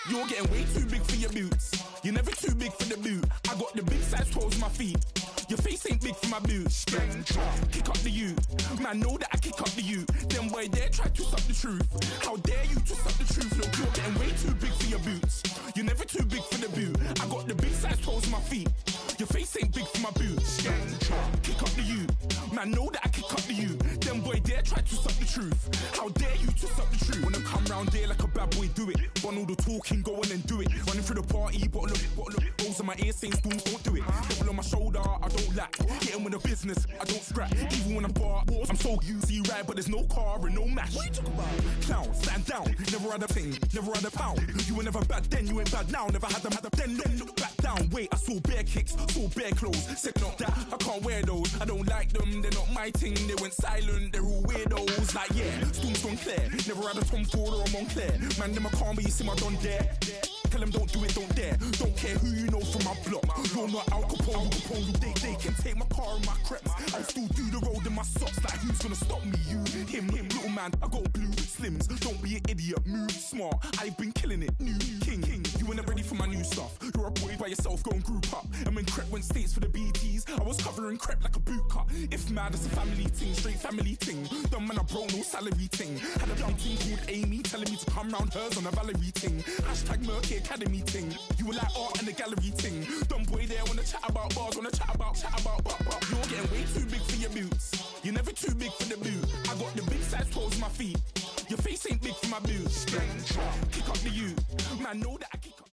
You're getting way too big for your boots. You're never too big for the boot. I got the big size toes on my feet. Your face ain't big for my boots. Kick up the you. Man, know that I kick up the you. Then boy dare try to twist up the truth. How dare you twist up the truth? Look, you're getting way too big for your boots. You're never too big for the boot. I got the big size toes on my feet. Your face ain't big for my boots. Kick up the you. Man, know that I kick up the you. Then boy dare try to twist up the truth. How dare you twist up the truth? When I come round there like a bad boy, do it. Run all the talking, go on and do it. Running through the party, bottle up. Balls in my ear saying spoons, don't do it. Double on my shoulder, I don't lack. Getting with the business, I don't scrap. Even when I'm bar, I'm so easy right, but there's no car and no mash. What you talking about? Clown, stand down. Never had a thing, never had a pound. You were never bad then, you ain't bad now. Never had them, then look back down. Wait, I saw bare kicks, saw bare clothes. Said not that, I can't wear those. I don't like them, they're not my thing. They went silent, they're all weirdos. Like yeah, Storm's gone clear. Never had a Tom Ford or a Montclair. Man, them I can't, but you see my don dare. Tell them don't do it, don't dare. Don't care who you know from my block. You're not Al Capone, they can take my car and my creps. I'll still do the road in my socks. Like who's gonna stop me? You, him, little man. I got blue slims. Don't be an idiot, move smart. I've been killing it, new king. You weren't ready for my new stuff. You're a boy by yourself, go and group up. And when Crep went states for the BTs, I was covering Crep like a boot cut. If mad, it's a family thing, straight family thing. Dumb man, I bro, no salary thing. Had a young team called Amy telling me to come round hers on a Valerie thing. Hashtag Murky Academy thing. You were like art and the gallery thing. Dumb boy there wanna chat about bars, wanna chat about. You're getting way too big for your boots. You're never too big for the boot. I got the big size toes on my feet. Your face ain't big for my boots. Kick up the you. Man, know that I kick up.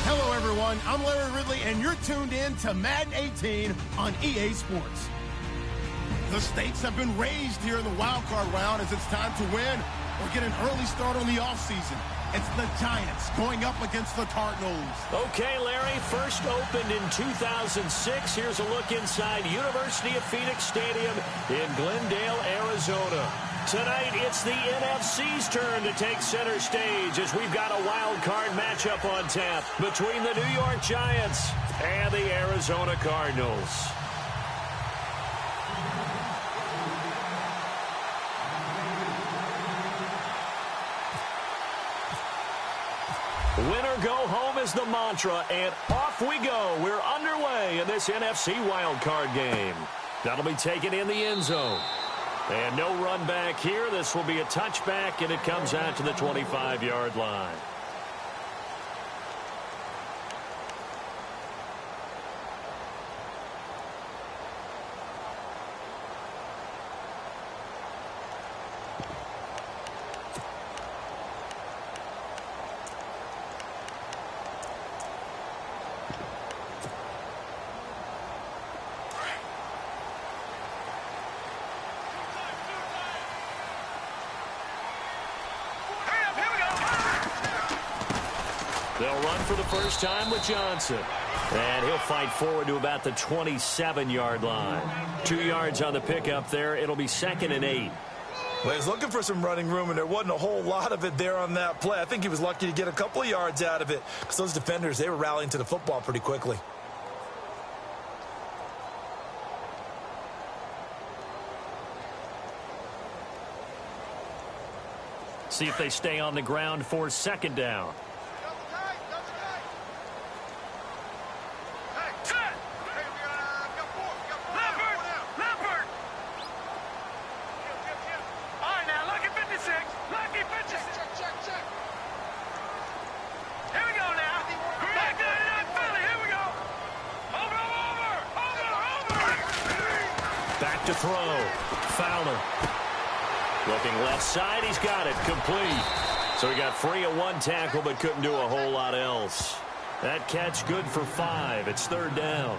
Hello, everyone. I'm Larry Ridley, and you're tuned in to Madden 18 on EA Sports. The stakes have been raised here in the wild card round as it's time to win or get an early start on the offseason. It's the Giants going up against the Cardinals. Okay, Larry, first opened in 2006. Here's a look inside University of Phoenix Stadium in Glendale, Arizona. Tonight, it's the NFC's turn to take center stage as we've got a wild card matchup on tap between the New York Giants and the Arizona Cardinals. Win or go home is the mantra, and off we go. We're underway in this NFC wildcard game. That'll be taken in the end zone. And no run back here. This will be a touchback, and it comes out to the 25-yard line. They'll run for the first time with Johnson. And he'll fight forward to about the 27-yard line. 2 yards on the pickup there. It'll be 2nd and 8. Well, he's looking for some running room, and there wasn't a whole lot of it there on that play. I think he was lucky to get a couple of yards out of it because those defenders, they were rallying to the football pretty quickly. See if they stay on the ground for 2nd down. Back to throw. Fowler. Looking left side. He's got it. Complete. So he got free of one tackle but couldn't do a whole lot else. That catch good for 5. It's 3rd down.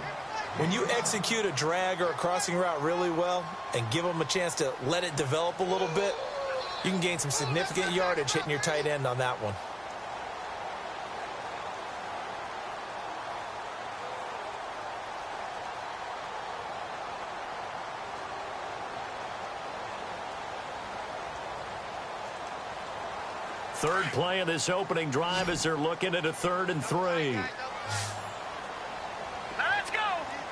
When you execute a drag or a crossing route really well and give them a chance to let it develop a little bit, you can gain some significant yardage hitting your tight end on that one. Third play of this opening drive as they're looking at a 3rd and 3. Let's go.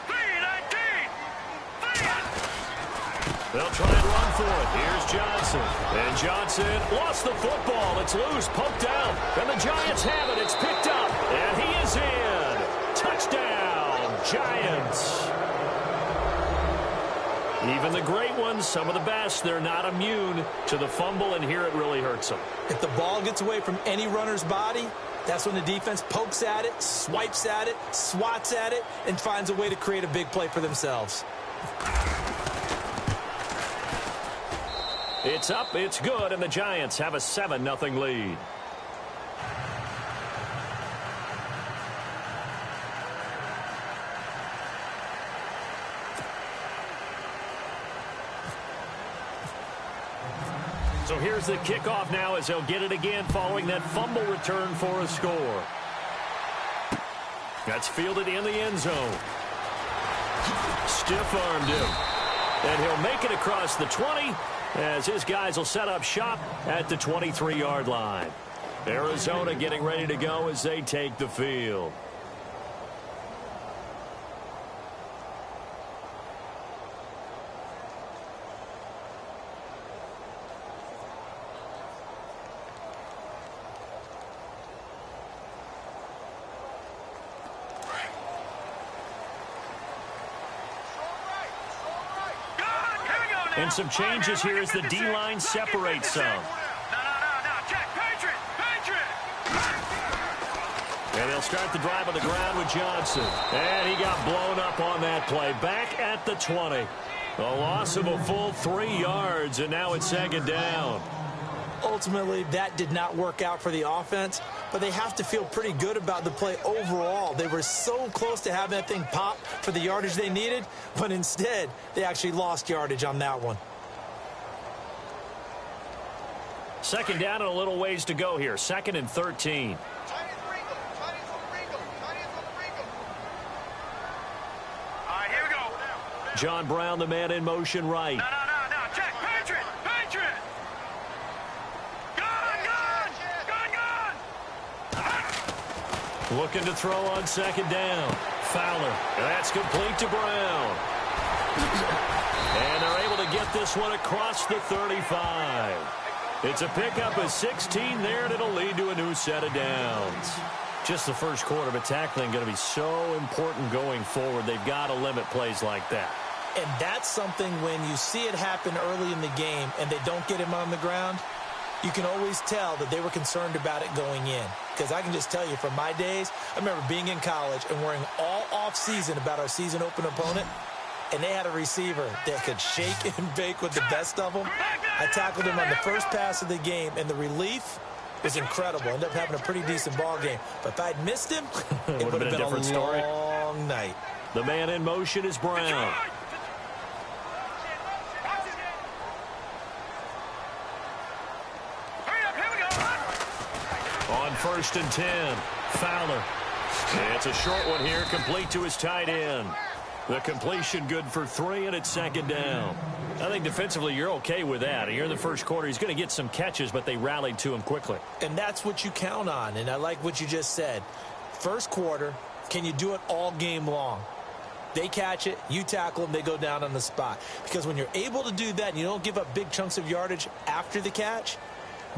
3-19. They'll try and run for it. Here's Johnson. And Johnson lost the football. It's loose, poked out. And the Giants have it. It's picked up. And he is in. Touchdown, Giants. Even the great ones, some of the best, they're not immune to the fumble, and here it really hurts them. If the ball gets away from any runner's body, that's when the defense pokes at it, swipes at it, swats at it, and finds a way to create a big play for themselves. It's up, it's good, and the Giants have a 7-0 lead. So here's the kickoff now as they'll get it again following that fumble return for a score. That's fielded in the end zone. Stiff-armed him. And he'll make it across the 20 as his guys will set up shop at the 23-yard line. Arizona getting ready to go as they take the field. And some changes here as the D-line separates some. And they'll start the drive on the ground with Johnson. And he got blown up on that play. Back at the 20. A loss of a full 3 yards, and now it's second down. Ultimately, that did not work out for the offense, but they have to feel pretty good about the play overall. They were so close to having that thing pop for the yardage they needed, but instead, they actually lost yardage on that one. Second down and a little ways to go here. 2nd and 13. John Brown, the man in motion right. Check, Patriot! Gun! Looking to throw on second down. Fowler. That's complete to Brown. And they're able to get this one across the 35. It's a pickup of 16 there, and it'll lead to a new set of downs. Just the first quarter, but tackling going to be so important going forward. They've got to limit plays like that. And that's something when you see it happen early in the game and they don't get him on the ground, you can always tell that they were concerned about it going in. Because I can just tell you from my days, I remember being in college and worrying all off-season about our season open opponent, and they had a receiver that could shake and bake with the best of them. I tackled him on the first pass of the game, and the relief was incredible. Ended up having a pretty decent ball game. But if I'd missed him, it would have been a different story. Long night. The man in motion is Brown. On 1st and 10, Fowler. It's a short one here, complete to his tight end. The completion good for 3, and it's second down. I think defensively you're okay with that. Here in the first quarter, he's going to get some catches, but they rallied to him quickly. And that's what you count on, and I like what you just said. First quarter, can you do it all game long? They catch it, you tackle them, they go down on the spot. Because when you're able to do that and you don't give up big chunks of yardage after the catch,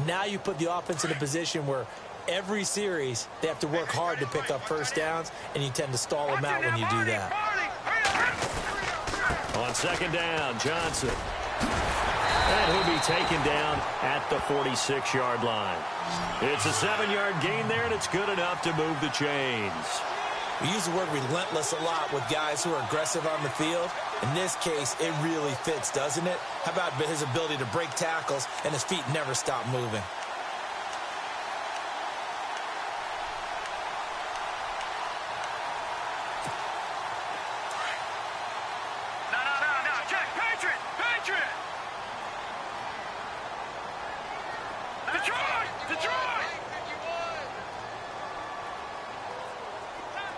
now you put the offense in a position where every series they have to work hard to pick up first downs, and you tend to stall them out when you do that. On second down, Johnson. And he'll be taken down at the 46-yard line. It's a 7-yard gain there, and it's good enough to move the chains. We use the word relentless a lot with guys who are aggressive on the field. In this case, it really fits, doesn't it? How about his ability to break tackles and his feet never stop moving? Check, Patriot! Detroit!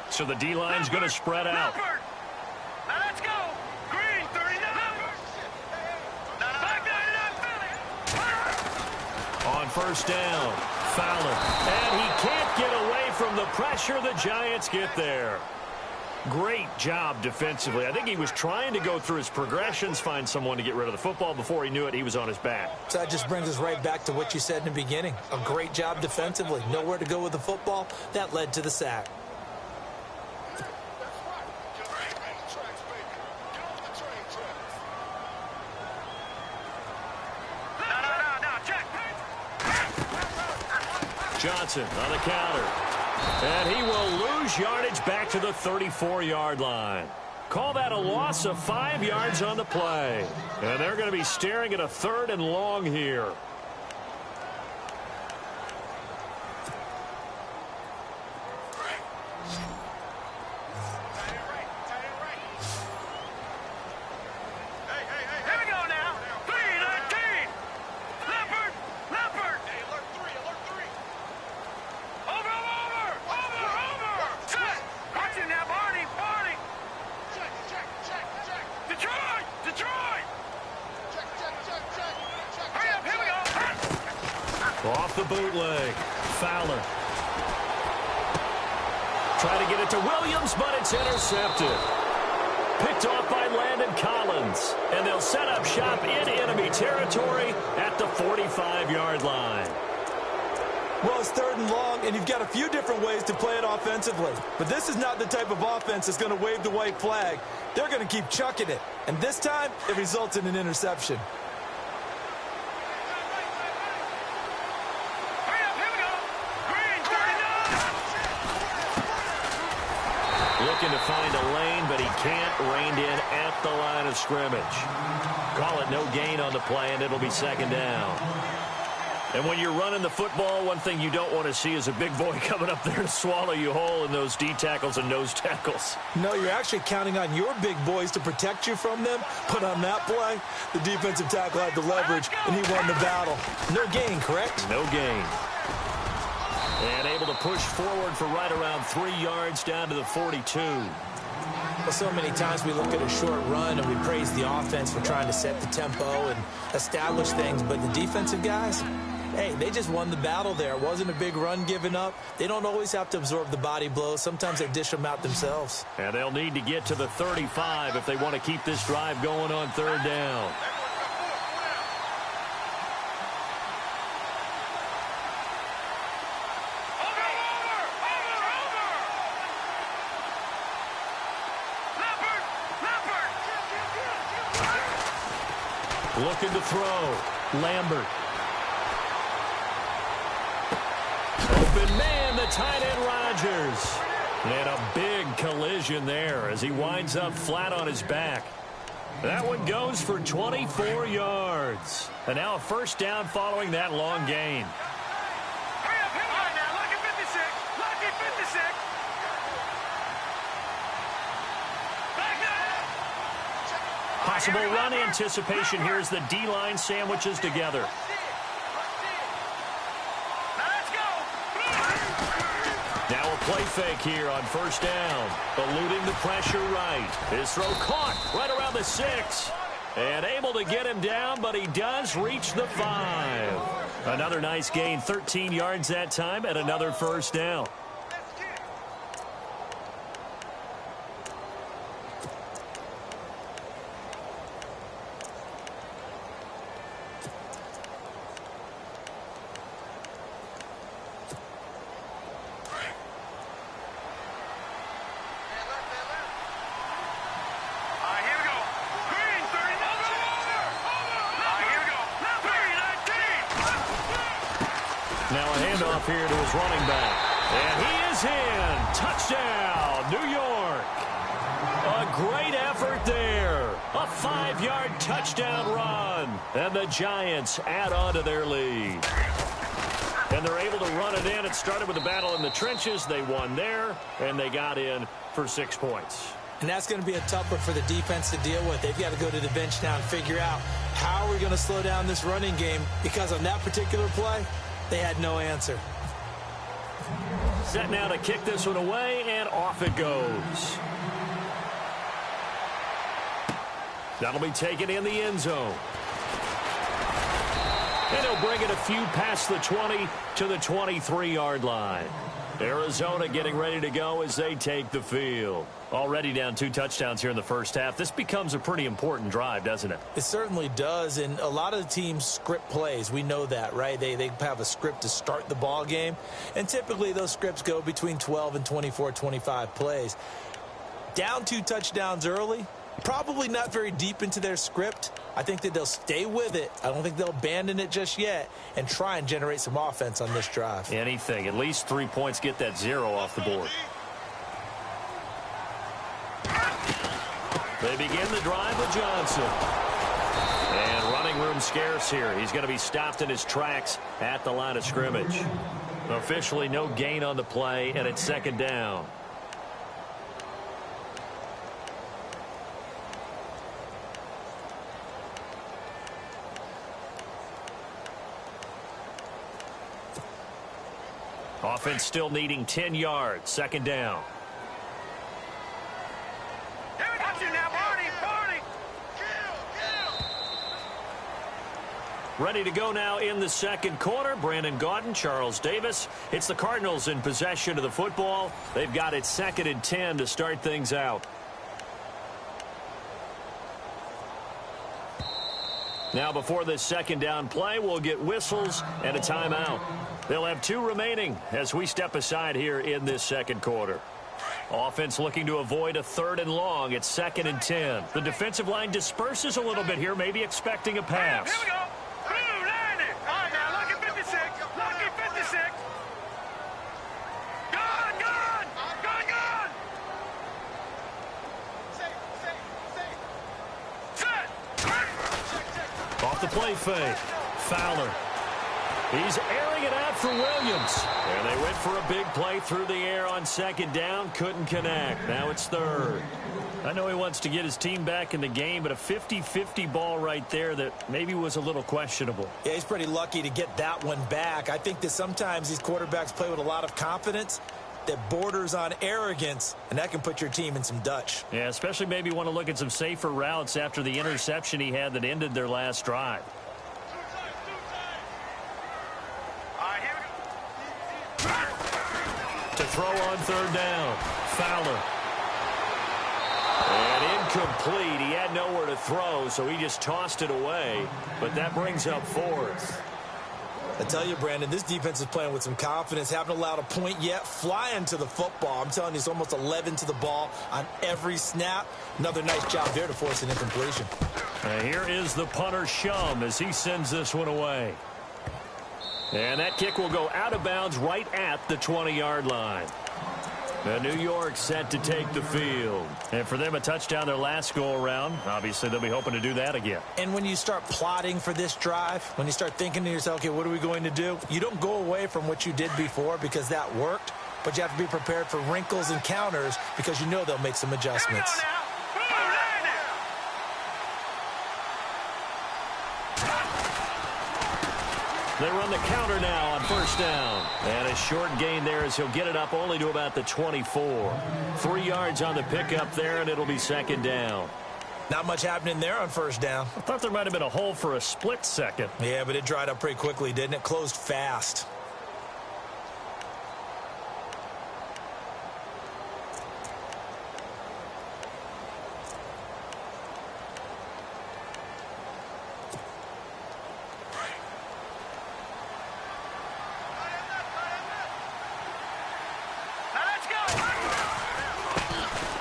So the D-line's going to spread out. Now let's go! Green, 39! On first down, Fowler. And he can't get away from the pressure. The Giants get there. Great job defensively. I think he was trying to go through his progressions, find someone to get rid of the football. Before he knew it, he was on his back. So that just brings us right back to what you said in the beginning. A great job defensively. Nowhere to go with the football. That led to the sack. Johnson on the counter. And he will lose yardage back to the 34-yard line. Call that a loss of 5 yards on the play. And they're going to be staring at a 3rd and long here. Off the bootleg. Fowler. Try to get it to Williams, but it's intercepted. Picked off by Landon Collins. And they'll set up shop in enemy territory at the 45-yard line. Well, it's 3rd and long, and you've got a few different ways to play it offensively. But this is not the type of offense that's going to wave the white flag. They're going to keep chucking it. And this time, it results in an interception. Looking to find a lane, but he can't. Reined in at the line of scrimmage. Call it no gain on the play, and it'll be 2nd down. And when you're running the football, one thing you don't want to see is a big boy coming up there to swallow you whole in those D tackles and nose tackles. No, you're actually counting on your big boys to protect you from them. But on that play, the defensive tackle had the leverage, and he won the battle. No gain, correct? No gain. And able to push forward for right around 3 yards down to the 42. Well, so many times we look at a short run and we praise the offense for trying to set the tempo and establish things. But the defensive guys, hey, they just won the battle there. It wasn't a big run given up. They don't always have to absorb the body blows. Sometimes they dish them out themselves. And they'll need to get to the 35 if they want to keep this drive going on 3rd down. Looking to throw. Lambert. Open man, the tight end Rodgers. And a big collision there as he winds up flat on his back. That one goes for 24 yards. And now a 1st down following that long gain. Possible run anticipation here as the D-line sandwiches together. Now a play fake here on 1st down. Eluding the pressure right. His throw caught right around the 6. And able to get him down, but he does reach the 5. Another nice gain, 13 yards that time, and another 1st down. Now a handoff here to his running back. And he is in. Touchdown, New York. A great effort there. A 5-yard touchdown run. And the Giants add on to their lead. And they're able to run it in. It started with a battle in the trenches. They won there, and they got in for 6 points. And that's going to be a tough one for the defense to deal with. They've got to go to the bench now and figure out how are we going to slow down this running game, because on that particular play, they had no answer. Set now to kick this one away, and off it goes. That'll be taken in the end zone. And he'll bring it a few past the 20 to the 23-yard line. Arizona getting ready to go as they take the field. Already down 2 touchdowns here in the first half. This becomes a pretty important drive, doesn't it? It certainly does, and a lot of the teams script plays. We know that, right? They have a script to start the ball game, and typically those scripts go between 12 and 24, 25 plays. Down 2 touchdowns early, probably not very deep into their script. I think that they'll stay with it. I don't think they'll abandon it just yet and try and generate some offense on this drive. Anything. At least 3 points, get that 0 off the board. They begin the drive with Johnson. And running room scarce here. He's going to be stopped in his tracks at the line of scrimmage. Officially no gain on the play, and it's 2nd down. Offense still needing 10 yards. 2nd down. Ready to go now in the 2nd quarter. Brandon Gaudin, Charles Davis. It's the Cardinals in possession of the football. They've got it 2nd and 10 to start things out. Now before this 2nd down play, we'll get whistles and a timeout. They'll have 2 remaining as we step aside here in this 2nd quarter. Offense looking to avoid a 3rd and long. It's 2nd and 10. The defensive line disperses a little bit here, maybe expecting a pass. Here we go. Blue, line it. All right, now, lucky 56. Lucky 56. Gone, gone. Gone, gone. Set. Off the play fake. Fowler. He's airing it out for Williams. And they went for a big play through the air on 2nd down. Couldn't connect. Now it's 3rd. I know he wants to get his team back in the game, but a 50-50 ball right there that maybe was a little questionable. Yeah, he's pretty lucky to get that one back. I think that sometimes these quarterbacks play with a lot of confidence that borders on arrogance, and that can put your team in some Dutch. Yeah, especially maybe want to look at some safer routes after the interception he had that ended their last drive. To throw on 3rd down. Fowler. And incomplete. He had nowhere to throw, so he just tossed it away. But that brings up 4th. I tell you, Brandon, this defense is playing with some confidence. Haven't allowed a point yet. Flying to the football. I'm telling you, it's almost 11 to the ball on every snap. Another nice job there to force an incompletion. Here is the punter, Shum, as he sends this one away. And that kick will go out of bounds right at the 20-yard line. New York set to take the field. And for them, a touchdown their last go-around. Obviously, they'll be hoping to do that again. And when you start plotting for this drive, when you start thinking to yourself, okay, what are we going to do? You don't go away from what you did before because that worked, but you have to be prepared for wrinkles and counters because you know they'll make some adjustments. They run the counter now on 1st down. And a short gain there as he'll get it up only to about the 24. 3 yards on the pickup there, and it'll be 2nd down. Not much happening there on 1st down. I thought there might have been a hole for a split second. Yeah, but it dried up pretty quickly, didn't it? Closed fast.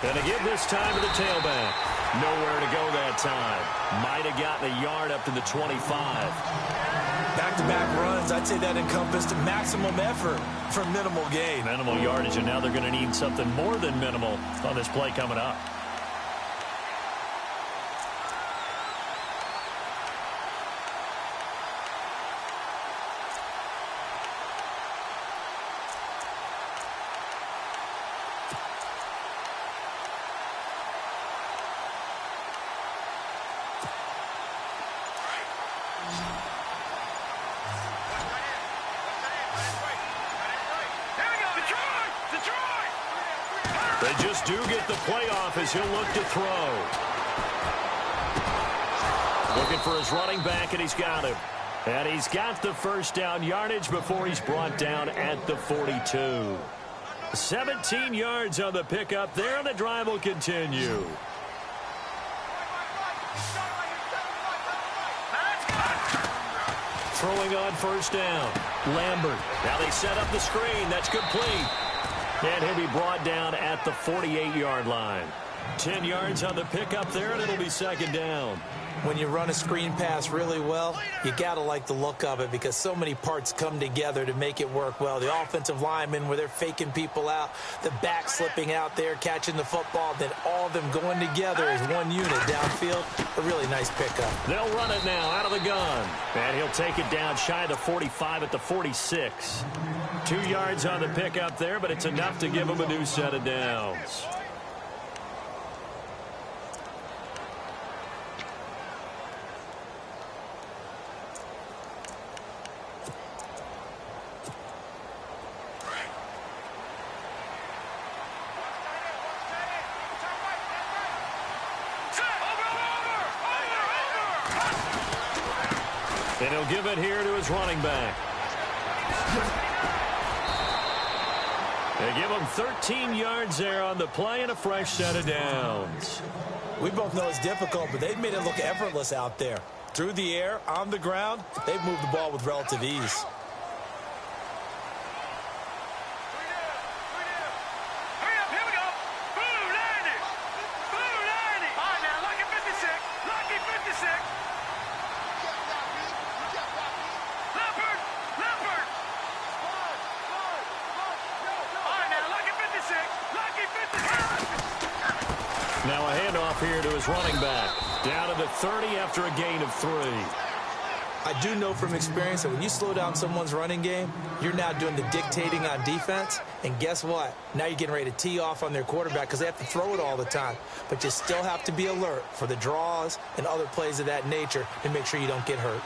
And to give this time to the tailback. Nowhere to go that time. Might have gotten a yard up to the 25. Back-to-back runs, I'd say that encompassed maximum effort for minimal gain. Minimal yardage, and now they're going to need something more than minimal on this play coming up. They just do get the playoff as he'll look to throw. Looking for his running back, and he's got him. And he's got the 1st down yardage before he's brought down at the 42. 17 yards on the pickup there, and the drive will continue. Throwing on first down. Lambert. Now they set up the screen. That's complete. And he'll be brought down at the 48-yard line. 10 yards on the pickup there, and it'll be second down. When you run a screen pass really well, you got to like the look of it because so many parts come together to make it work well. The offensive linemen, where they're faking people out, the back slipping out there, catching the football, then all of them going together as one unit downfield. A really nice pickup. They'll run it now out of the gun. And he'll take it down shy of the 45 at the 46. 2 yards on the pickup there, but it's enough to give him a new set of downs. And he'll give it here to his running back. They give him 13 yards there on the play and a fresh set of downs. We both know it's difficult, but they've made it look effortless out there. Through the air, on the ground, they've moved the ball with relative ease. Now a handoff here to his running back. Down to the 30 after a gain of 3. I do know from experience that when you slow down someone's running game, you're now doing the dictating on defense. And guess what? Now you're getting ready to tee off on their quarterback because they have to throw it all the time. But you still have to be alert for the draws and other plays of that nature to make sure you don't get hurt.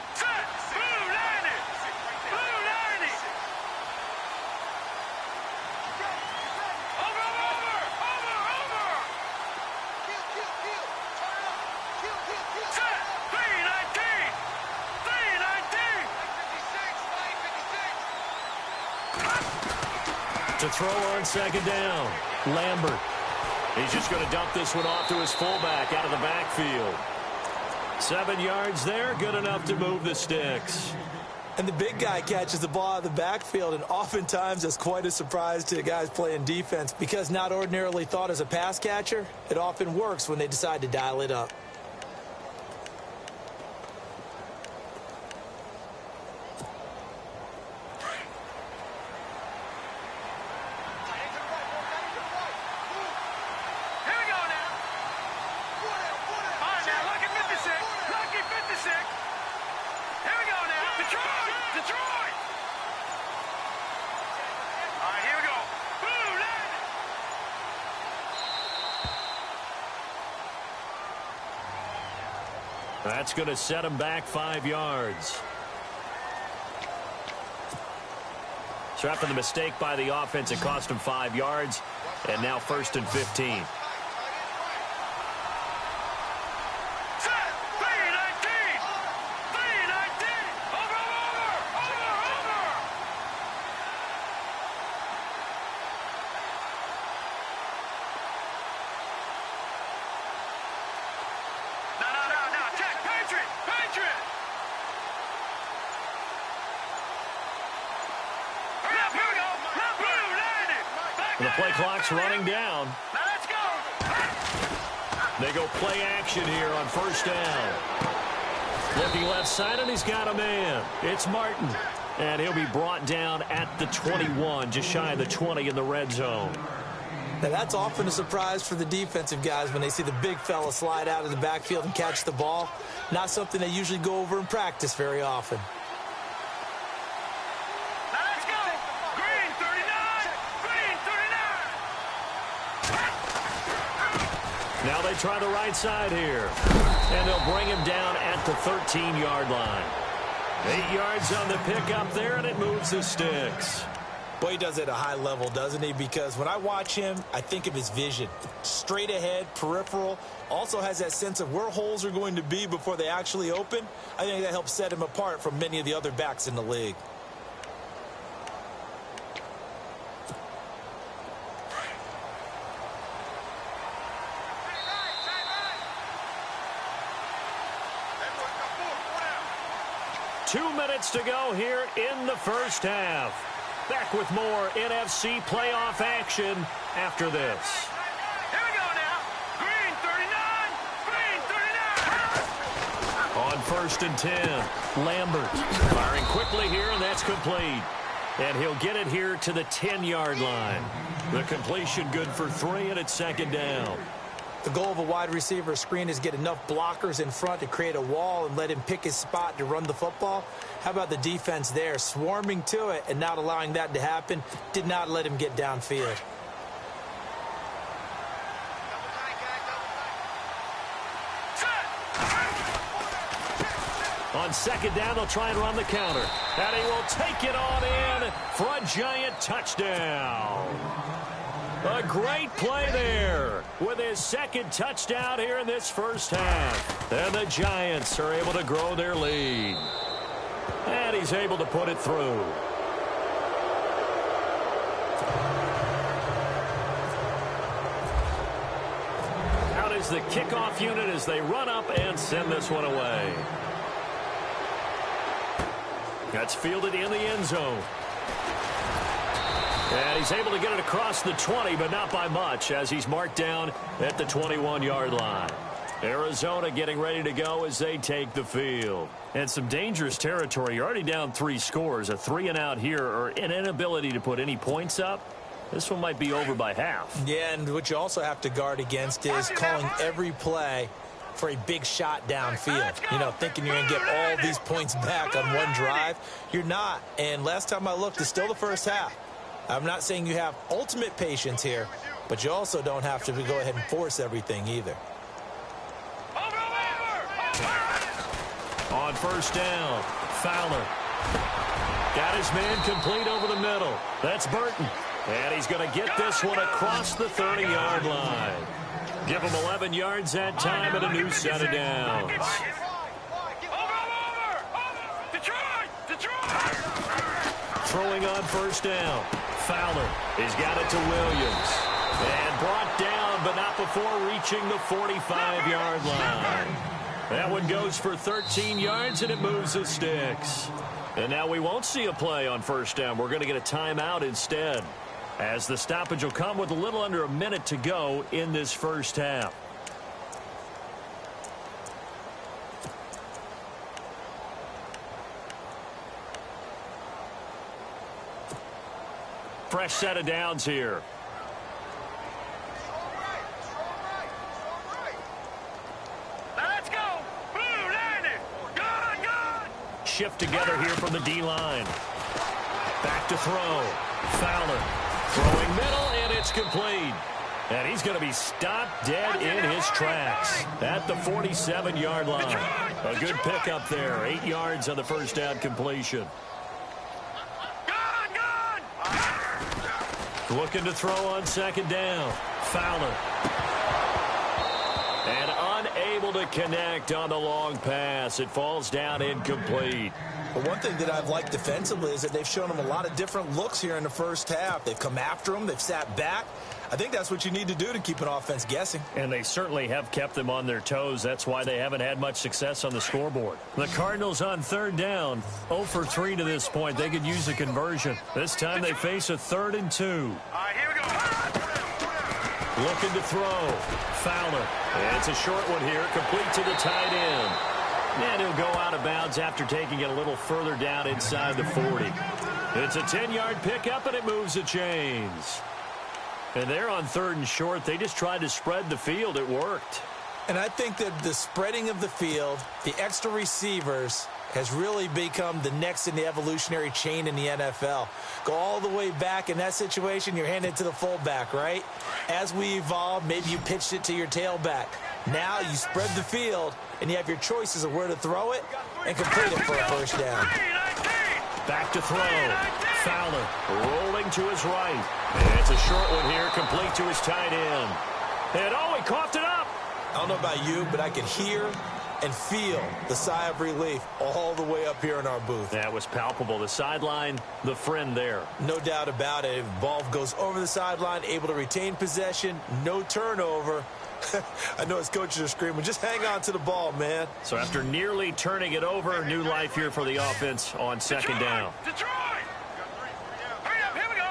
To throw on second down, Lambert. He's just going to dump this one off to his fullback out of the backfield. 7 yards there, good enough to move the sticks. And the big guy catches the ball out of the backfield, and oftentimes that's quite a surprise to the guys playing defense because not ordinarily thought as a pass catcher, it often works when they decide to dial it up. That's going to set him back 5 yards. So after the mistake by the offense, it cost him 5 yards. And now 1st and 15. The play clock's running down. Now let's go. They go play action here on first down. Looking left side, and he's got a man. It's Martin. And he'll be brought down at the 21, just shy of the 20 in the red zone. Now, that's often a surprise for the defensive guys when they see the big fella slide out of the backfield and catch the ball. Not something they usually go over in practice very often. Now let's go. Green 39. Green 39. Now they try the right side here. And they'll bring him down at the 13-yard line. 8 yards on the pickup there, and it moves the sticks. Well, he does it at a high level, doesn't he? Because when I watch him, I think of his vision. Straight ahead, peripheral. Also has that sense of where holes are going to be before they actually open. I think that helps set him apart from many of the other backs in the league. 2 minutes to go here in the first half. Back with more NFC playoff action after this. Here we go now. Green 39. Green 39. On 1st and 10, Lambert firing quickly here, and that's complete. And he'll get it here to the 10-yard line. The completion good for 3, and it's 2nd down. The goal of a wide receiver screen is get enough blockers in front to create a wall and let him pick his spot to run the football. How about the defense there? Swarming to it and not allowing that to happen. Did not let him get downfield. On 2nd down, they'll try and run the counter. And he will take it on in for a giant touchdown. A great play there with his 2nd touchdown here in this first half. And the Giants are able to grow their lead. And he's able to put it through. Out is the kickoff unit as they run up and send this one away. That's fielded in the end zone. And he's able to get it across the 20, but not by much, as he's marked down at the 21-yard line. Arizona getting ready to go as they take the field. And some dangerous territory. You're already down 3 scores. A 3-and-out here, or an inability to put any points up. This one might be over by half. Yeah, and what you also have to guard against is calling every play for a big shot downfield. You know, thinking you're going to get all these points back on one drive. You're not. And last time I looked, it's still the first half. I'm not saying you have ultimate patience here, but you also don't have to go ahead and force everything either. On 1st down, Fowler. Got his man complete over the middle. That's Burton. And he's going to get this one across the 30-yard line. Give him 11 yards that time and a new set of downs. Throwing on 1st down. Fowler. He's got it to Williams. And brought down, but not before reaching the 45-yard line. That one goes for 13 yards, and it moves the sticks. And now we won't see a play on 1st down. We're going to get a timeout instead, as the stoppage will come with a little under a minute to go in this first half. Fresh set of downs here. Let's go. Blue landing. Good. Shift together here from the D-line. Back to throw. Fowler. Throwing middle, and it's complete. And he's going to be stopped dead in his tracks at the 47-yard line. A good pickup there. 8 yards on the first down completion. Looking to throw on 2nd down. Fowler. And unable to connect on the long pass. It falls down incomplete. But one thing that I've liked defensively is that they've shown him a lot of different looks here in the first half. They've come after him. They've sat back. I think that's what you need to do to keep an offense guessing. And they certainly have kept them on their toes. That's why they haven't had much success on the scoreboard. The Cardinals on 3rd down. 0 for 3 to this point. They could use a conversion. This time they face a 3rd and 2. All right, here we go. Looking to throw. Fowler. And it's a short one here. Complete to the tight end. And he'll go out of bounds after taking it a little further down inside the 40. It's a 10-yard pickup, and it moves the chains. And they're on 3rd and short. They just tried to spread the field. It worked. And I think that the spreading of the field, the extra receivers, has really become the next in the evolutionary chain in the NFL. Go all the way back in that situation, you're handing it to the fullback, right? As we evolve, maybe you pitched it to your tailback. Now you spread the field, and you have your choices of where to throw it and complete it for a first down. Back to throw. Fowler rolling to his right. And it's a short one here, complete to his tight end. And oh, he coughed it up. I don't know about you, but I can hear and feel the sigh of relief all the way up here in our booth. That was palpable. The sideline, the friend there. No doubt about it. If the ball goes over the sideline, able to retain possession, no turnover, I know his coaches are screaming, just hang on to the ball, man. So after nearly turning it over, new life here for the offense on second down. Detroit! Hurry up, here we go.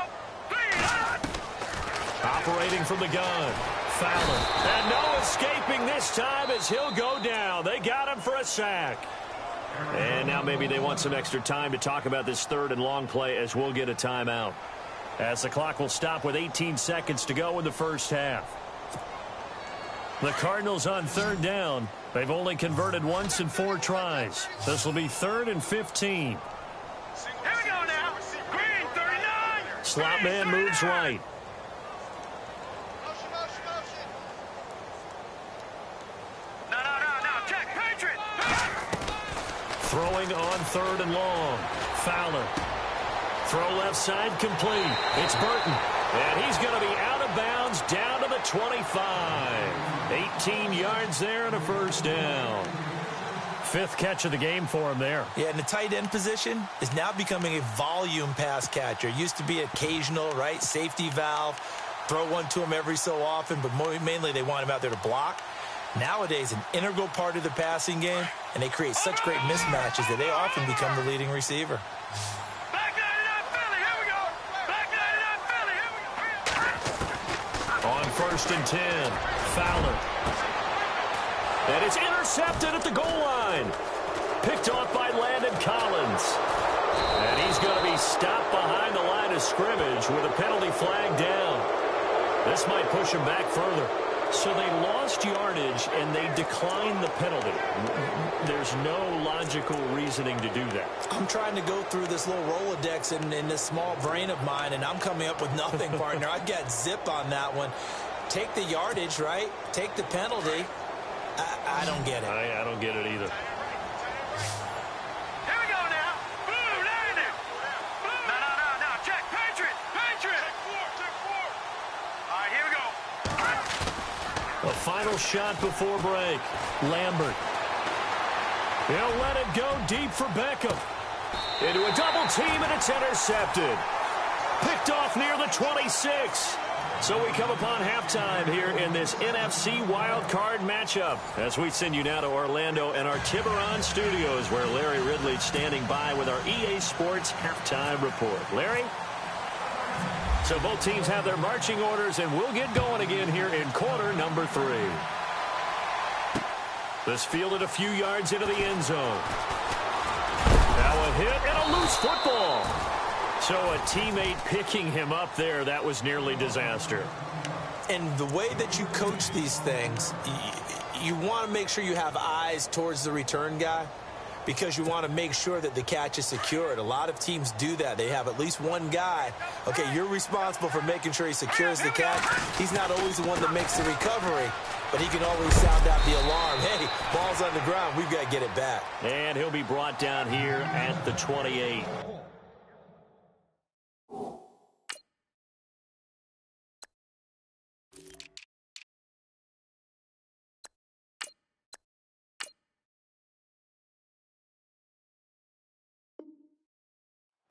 Operating from the gun. Fowler. And no escaping this time as he'll go down. They got him for a sack. And now maybe they want some extra time to talk about this third and long play as we'll get a timeout. As the clock will stop with 18 seconds to go in the first half. The Cardinals on third down. They've only converted once in 4 tries. This will be 3rd and 15. Here we go now. Green, 39. Slot man moves right. No. Check. Patriot. Throwing on 3rd and long. Fowler. Throw left side complete. It's Burton. And he's going to be out of bounds down to the 25. 18 yards there and a first down. 5th catch of the game for him there. Yeah, and the tight end position is now becoming a volume pass catcher. Used to be occasional, right? Safety valve. Throw one to him every so often, but mainly they want him out there to block. Nowadays, an integral part of the passing game, and they create such great mismatches that they often become the leading receiver. Back 99 Philly. Here we go. Back 99 Philly. Here we go. On 1st and 10, Fowler. And it's intercepted at the goal line. Picked off by Landon Collins. And he's going to be stopped behind the line of scrimmage with a penalty flag down. This might push him back further. So they lost yardage and they declined the penalty. There's no logical reasoning to do that. I'm trying to go through this little Rolodex in this small brain of mine, and I'm coming up with nothing, partner. I got zip on that one. Take the yardage, right? Take the penalty. I don't get it. I don't get it either. Here we go now. Blue, landing. No. Check. Patriot. Check 4. All right, here we go. A final shot before break. Lambert. He'll let it go deep for Beckham. Into a double team, and it's intercepted. Picked off near the 26. So we come upon halftime here in this NFC wildcard matchup as we send you now to Orlando and our Tiburon studios where Larry Ridley's standing by with our EA Sports halftime report. Larry? So both teams have their marching orders, and we'll get going again here in quarter number 3. This fielded a few yards into the end zone. Now a hit and a loose football. So a teammate picking him up there, that was nearly disaster. And the way that you coach these things, you want to make sure you have eyes towards the return guy because you want to make sure that the catch is secured. A lot of teams do that. They have at least one guy. Okay, you're responsible for making sure he secures the catch. He's not always the one that makes the recovery, but he can always sound out the alarm. Hey, ball's on the ground. We've got to get it back. And he'll be brought down here at the 28.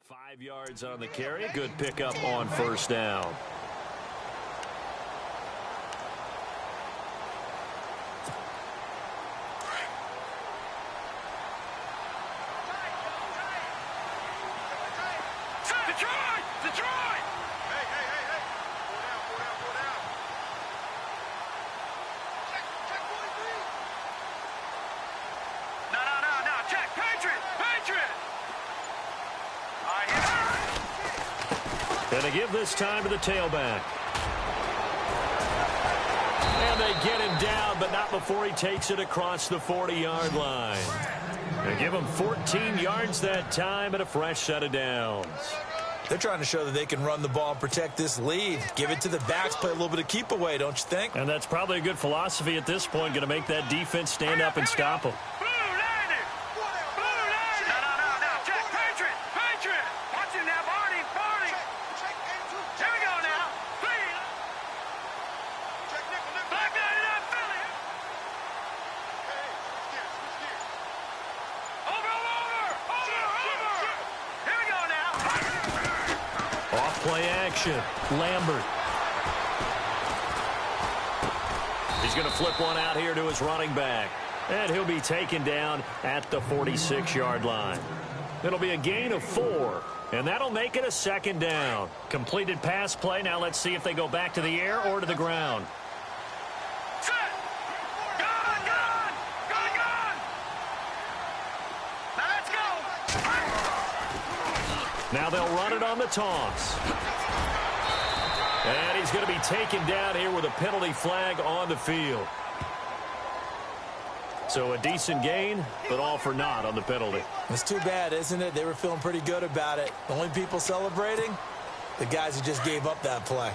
Five yards on the carry. Good pickup on first down. Detroit! Hey. Pull down. Check 43. No. Check. Patriot! All right, here. Gonna give this time to the tailback. And they get him down, but not before he takes it across the 40-yard line. They give him 14 yards that time and a fresh set of downs. They're trying to show that they can run the ball and protect this lead. Give it to the backs, play a little bit of keep away, don't you think? And that's probably a good philosophy at this point, going to make that defense stand up and stop them. Blue landing. No. Check. Patriot. Watch him now, Barney. Check. Here we go now. Please. Check nickel. Black 99 Philly. Over. Here we go now. Off play action. Lambert. He's going to flip one out here to his running back. And he'll be taken down at the 46-yard line. It'll be a gain of 4. And that'll make it a second down. Completed pass play. Now let's see if they go back to the air or to the ground. Set. Gone, gone. Gone, gone. Now let's go. Now they'll run it on the toss. And he's going to be taken down here with a penalty flag on the field. So a decent gain, but all for naught on the penalty. It's too bad, isn't it? They were feeling pretty good about it. The only people celebrating, the guys who just gave up that play.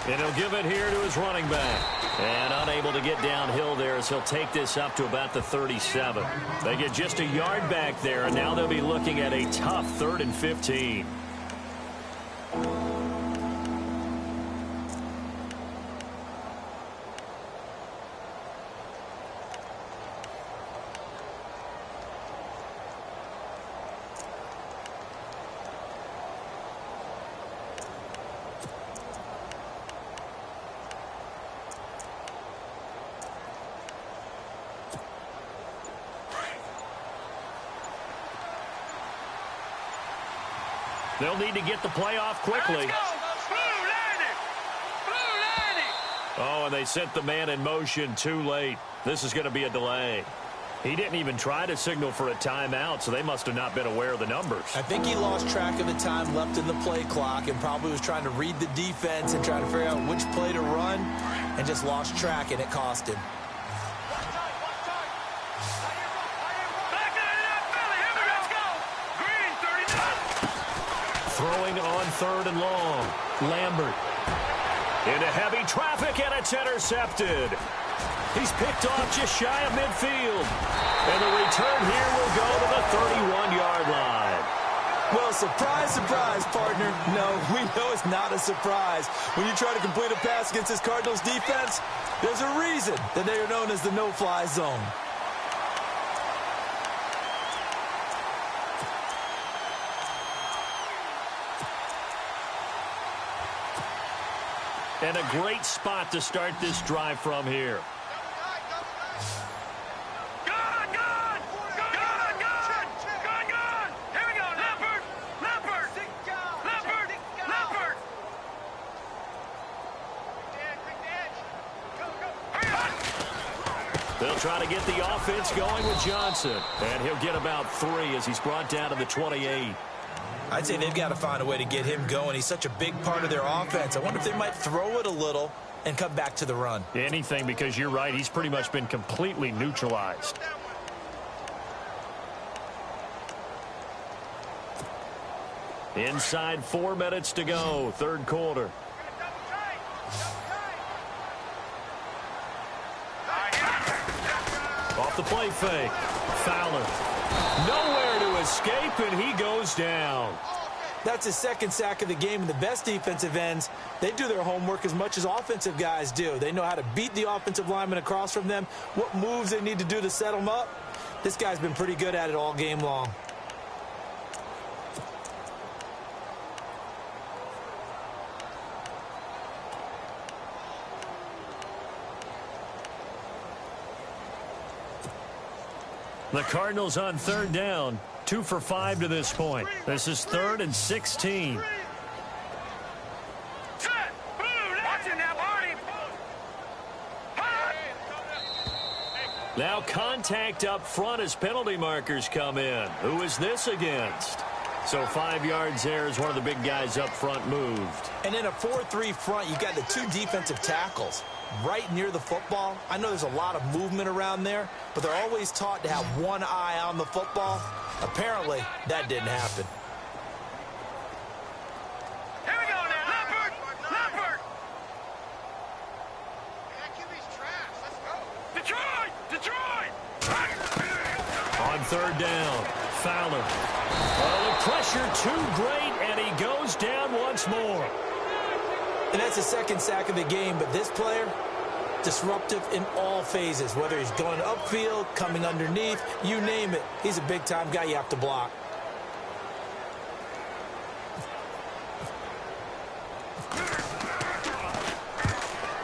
And he'll give it here to his running back. And unable to get downhill there as he'll take this up to about the 37. They get just a yard back there, and now they'll be looking at a tough 3rd and 15. They'll need to get the play off quickly. Oh, and they sent the man in motion too late. This is going to be a delay. He didn't even try to signal for a timeout, so they must have not been aware of the numbers. I think he lost track of the time left in the play clock and probably was trying to read the defense and trying to figure out which play to run and just lost track, and it cost him. Throwing on 3rd and long. Lambert. Into heavy traffic, and it's intercepted. He's picked off just shy of midfield. And the return here will go to the 31-yard line. Well, surprise, surprise, partner. No, we know it's not a surprise. When you try to complete a pass against this Cardinals defense, there's a reason that they are known as the no-fly zone. And a great spot to start this drive from here. They'll try to get the offense going with Johnson. And he'll get about 3 as he's brought down to the 28. I'd say they've got to find a way to get him going. He's such a big part of their offense. I wonder if they might throw it a little and come back to the run. Anything, because you're right. He's pretty much been completely neutralized. Inside 4 minutes to go, 3rd quarter. Off the play fake. Fowler. Nowhere to escape, and he goes down. That's his 2nd sack of the game, and the best defensive ends, they do their homework as much as offensive guys do. They know how to beat the offensive lineman across from them, what moves they need to do to set them up. This guy's been pretty good at it all game long. The Cardinals on 3rd down, 2 for 5 to this point. This is 3rd and 16. Now contact up front as penalty markers come in. Who is this against? So 5 yards there as one of the big guys up front moved. And in a 4-3 front, you've got the 2 defensive tackles right near the football. I know there's a lot of movement around there, but they're always taught to have one eye on the football. Apparently, that didn't happen. Here we go now. Leopard! Leopard! That QB's trash. Let's go. Detroit! Detroit! On 3rd down, Fowler. Oh, the pressure too great, and he goes down once more. And that's his 2nd sack of the game, but this player, disruptive in all phases, whether he's going upfield, coming underneath, you name it. He's a big-time guy you have to block.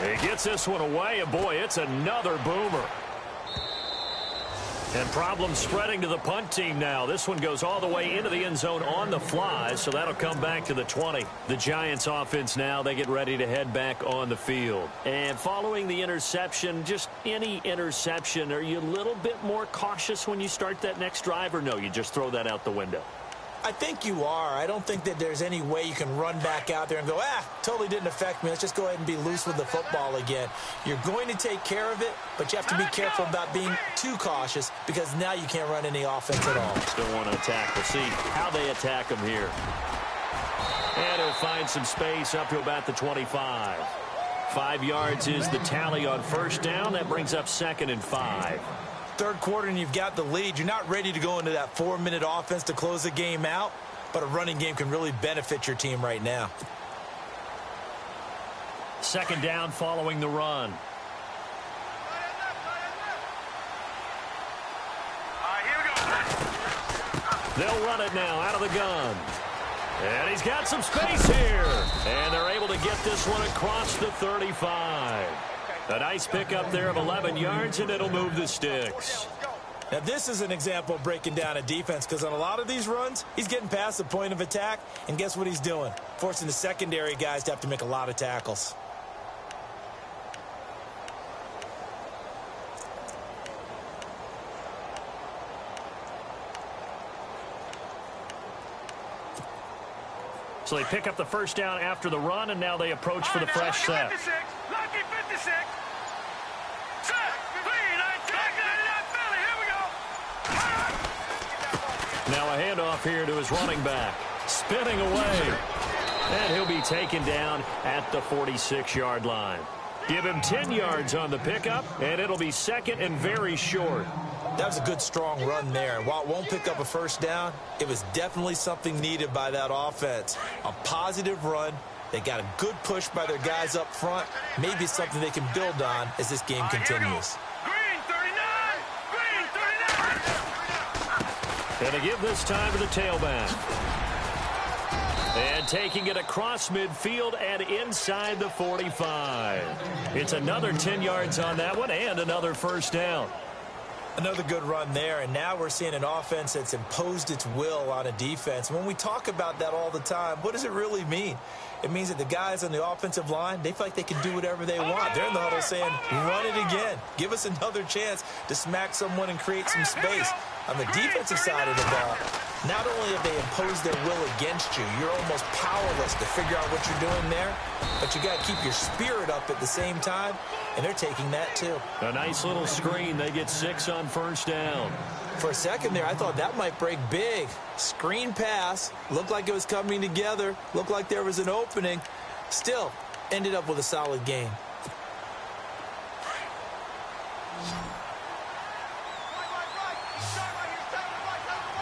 He gets this one away, and boy, it's another boomer. And problems spreading to the punt team now. This one goes all the way into the end zone on the fly, so that'll come back to the 20. The Giants offense now, they get ready to head back on the field. And following the interception, just any interception, are you a little bit more cautious when you start that next drive, or no, you just throw that out the window? I think you are. I don't think that there's any way you can run back out there and go, totally didn't affect me. Let's just go ahead and be loose with the football again. You're going to take care of it, but you have to be careful about being too cautious because now you can't run any offense at all. Still want to attack. We'll see how they attack him here. And he'll find some space up to about the 25. 5 yards is the tally on first down. That brings up 2nd and 5. Third quarter and you've got the lead. You're not ready to go into that 4-minute offense to close the game out, but a running game can really benefit your team right now. 2nd down following the run. Here we go. They'll run it now out of the gun. And he's got some space here. And they're able to get this one across the 35. A nice pickup there of 11 yards, and it'll move the sticks. Now, this is an example of breaking down a defense because on a lot of these runs, he's getting past the point of attack, and guess what he's doing? Forcing the secondary guys to have to make a lot of tackles. So they pick up the first down after the run, and now they approach for the fresh set. Lucky 56. Set. Clean. Here we go. Now a handoff here to his running back. Spinning away. And he'll be taken down at the 46-yard line. Give him 10 yards on the pickup, and it'll be 2nd and very short. That was a good, strong run there. While it won't pick up a first down, it was definitely something needed by that offense. A positive run. They got a good push by their guys up front. Maybe something they can build on as this game continues. Green 39. And to give this time to the tailback. And taking it across midfield and inside the 45. It's another 10 yards on that one and another first down. Another good run there, and now we're seeing an offense that's imposed its will on a defense. When we talk about that all the time, what does it really mean? It means that the guys on the offensive line, they feel like they can do whatever they want. They're in the huddle saying, run it again. Give us another chance to smack someone and create some space. On the defensive side of the ball, not only have they imposed their will against you, you're almost powerless to figure out what you're doing there, but you got to keep your spirit up at the same time, and they're taking that too. A nice little screen. They get 6 on first down. For a second there, I thought that might break big. Screen pass. Looked like it was coming together. Looked like there was an opening. Still, ended up with a solid game.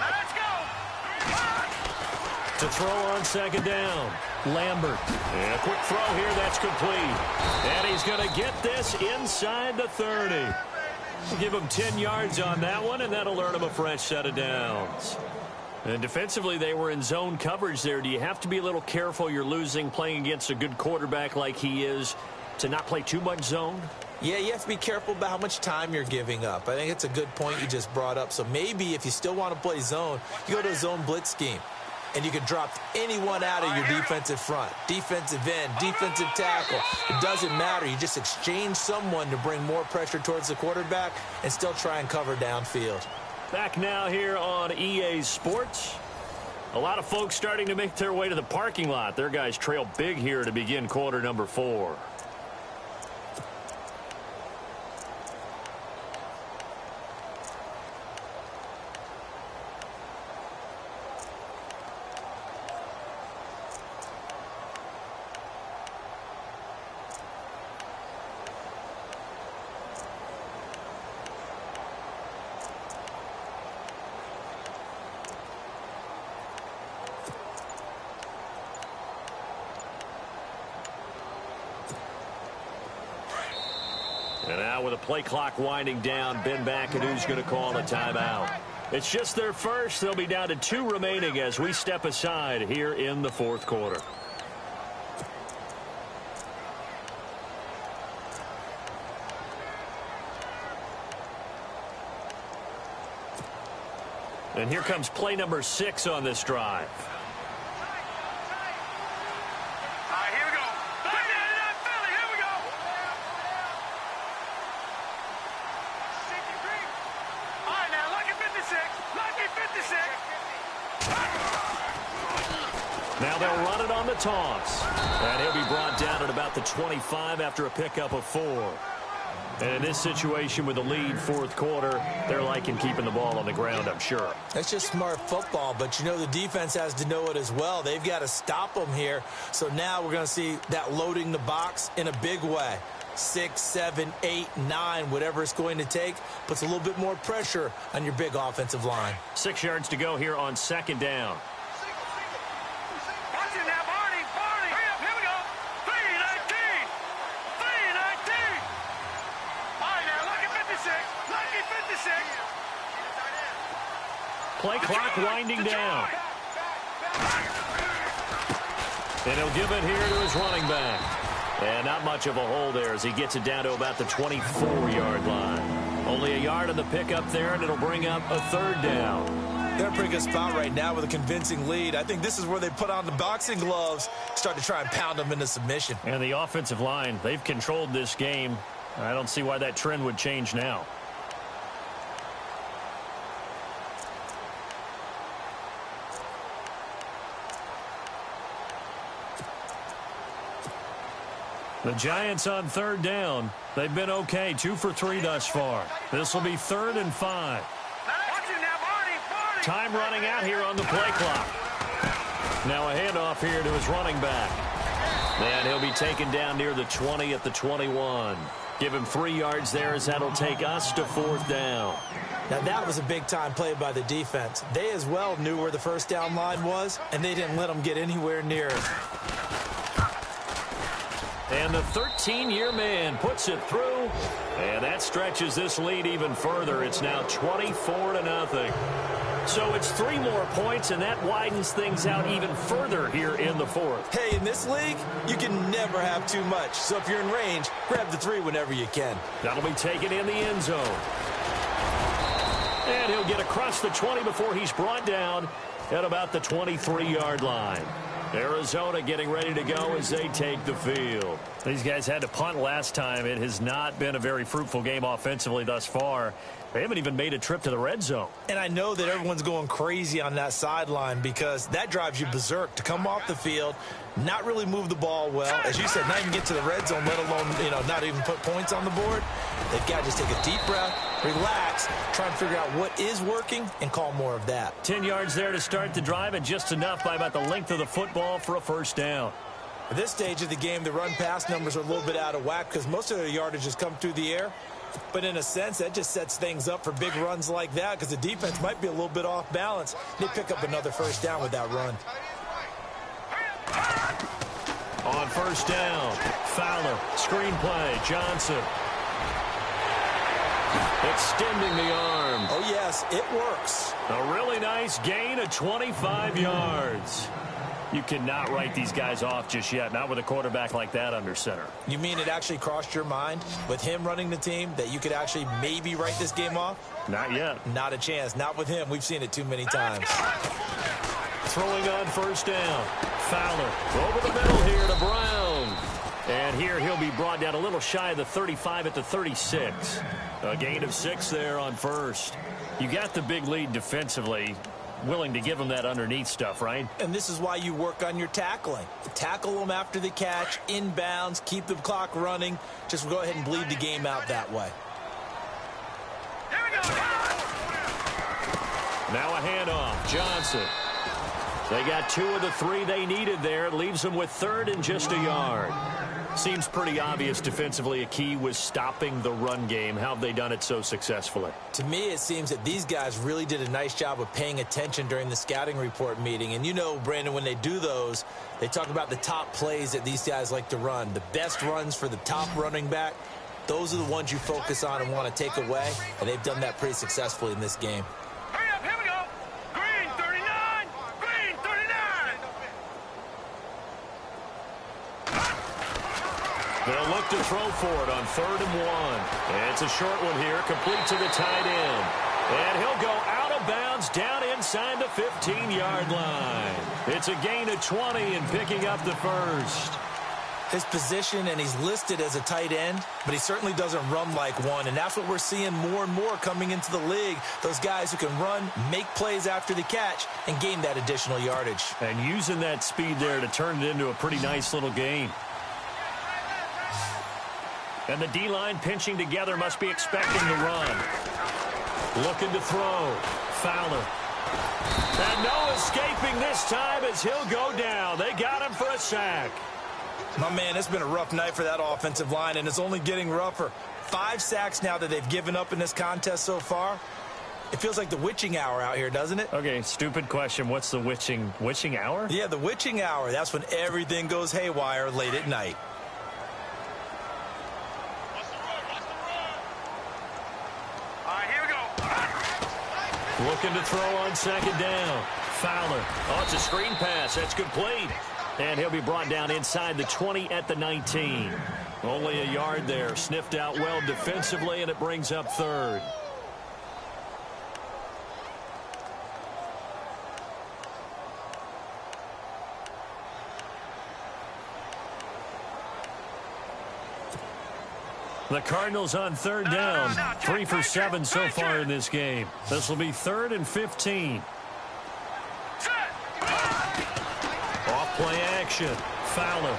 Let's go. To throw on 2nd down. Lambert. And a quick throw here. That's complete. And he's going to get this inside the 30. Give him 10 yards on that one, and that'll earn him a fresh set of downs. And defensively, they were in zone coverage there. Do you have to be a little careful? You're losing playing against a good quarterback like he is to not play too much zone? Yeah, you have to be careful about how much time you're giving up. I think it's a good point you just brought up. So maybe if you still want to play zone, you go to a zone blitz scheme. And you can drop anyone out of your defensive front, defensive end, defensive tackle. It doesn't matter. You just exchange someone to bring more pressure towards the quarterback and still try and cover downfield. Back now here on EA Sports. A lot of folks starting to make their way to the parking lot. Their guys trail big here to begin quarter number 4. And now with the play clock winding down, Ben McAdoo's going to call a timeout. It's just their first. They'll be down to 2 remaining as we step aside here in the 4th quarter. And here comes play number 6 on this drive. All right, here we go. Back down to that Philly. Here we go. All right, now, lucky 56. Lucky 56. Now they'll run it on the toss. And he'll be brought down at about the 25 after a pickup of 4. And in this situation with the lead fourth quarter, they're liking keeping the ball on the ground, I'm sure. That's just smart football, but you know the defense has to know it as well. They've got to stop them here. So now we're going to see that loading the box in a big way. 6, 7, 8, 9, whatever it's going to take, puts a little bit more pressure on your big offensive line. 6 yards to go here on second down. Watch it now, Barney. Barney. Hurry up. Here we go. 3-19. 3-19. All right, now, lucky 56. Lucky 56. Play clock winding down. And he'll give it here to his running back. And not much of a hole there as he gets it down to about the 24-yard line. Only a yard on the pickup there, and it'll bring up a third down. They're in a pretty good spot right now with a convincing lead. I think this is where they put on the boxing gloves, start to try and pound them into submission. And the offensive line, they've controlled this game. I don't see why that trend would change now. The Giants on third down. They've been okay, 2 for 3 thus far. This will be 3rd and 5. Time running out here on the play clock. Now a handoff here to his running back. And he'll be taken down near the 20 at the 21. Give him 3 yards there as that'll take us to 4th down. Now that was a big-time play by the defense. They as well knew where the first down line was, and they didn't let them get anywhere near it. And the 13-year man puts it through, and that stretches this lead even further. It's now 24-0. So it's 3 more points, and that widens things out even further here in the 4th. Hey, in this league, you can never have too much. So if you're in range, grab the 3 whenever you can. That'll be taken in the end zone. And he'll get across the 20 before he's brought down at about the 23-yard line. Arizona getting ready to go as they take the field. These guys had to punt last time. It has not been a very fruitful game offensively thus far. They haven't even made a trip to the red zone. And I know that everyone's going crazy on that sideline because that drives you berserk to come off the field, not really move the ball well. As you said, not even get to the red zone, let alone, not even put points on the board. They've got to just take a deep breath, relax, try and figure out what is working, and call more of that. 10 yards there to start the drive, and just enough by about the length of the football for a first down. At this stage of the game, the run-pass numbers are a little bit out of whack because most of their yardage has come through the air. But in a sense, that just sets things up for big runs like that because the defense might be a little bit off balance. They pick up another first down with that run. On first down, Fowler, screen play, Johnson. Extending the arm. Oh, yes, it works. A really nice gain of 25 yards. You cannot write these guys off just yet, not with a quarterback like that under center. You mean it actually crossed your mind with him running the team that you could actually maybe write this game off? Not yet. Not a chance. Not with him. We've seen it too many times. Throwing on first down. Fowler over the middle here to Brown. And here he'll be brought down a little shy of the 35 at the 36. A gain of 6 there on first. You got the big lead defensively. Willing to give them that underneath stuff, right? And this is why you work on your tackling. Tackle them after the catch, inbounds, keep the clock running. Just go ahead and bleed the game out that way. Now a handoff. Johnson. They got 2 of the 3 they needed there. It leaves them with 3rd and just a yard. Seems pretty obvious defensively a key was stopping the run game. How have they done it so successfully? To me, it seems that these guys really did a nice job of paying attention during the scouting report meeting. And you know, Brandon, when they do those, they talk about the top plays that these guys like to run. The best runs for the top running back, those are the ones you focus on and want to take away. And they've done that pretty successfully in this game. Hurry up, here we go. Green 39. Green 39. They'll look to throw for it on 3rd and 1. It's a short one here, complete to the tight end. And he'll go out of of bounds down inside the 15-yard line. It's a gain of 20 and picking up the first. His position, and he's listed as a tight end, but he certainly doesn't run like one, and that's what we're seeing more and more coming into the league. Those guys who can run, make plays after the catch, and gain that additional yardage. And using that speed there to turn it into a pretty nice little gain. And the D-line pinching together, must be expecting to run. Looking to throw. Fowler. And no escaping this time as he'll go down. They got him for a sack. My man, it's been a rough night for that offensive line, and it's only getting rougher. 5 sacks now that they've given up in this contest so far. It feels like the witching hour out here, doesn't it? Okay, stupid question. What's the witching hour? Yeah, the witching hour. That's when everything goes haywire late at night. Looking to throw on second down. Fowler. Oh, it's a screen pass. That's complete. And he'll be brought down inside the 20 at the 19. Only a yard there. Sniffed out well defensively, and it brings up third. The Cardinals on third down. 3 for 7 so far in this game. This will be 3rd and 15. Off play action. Fowler.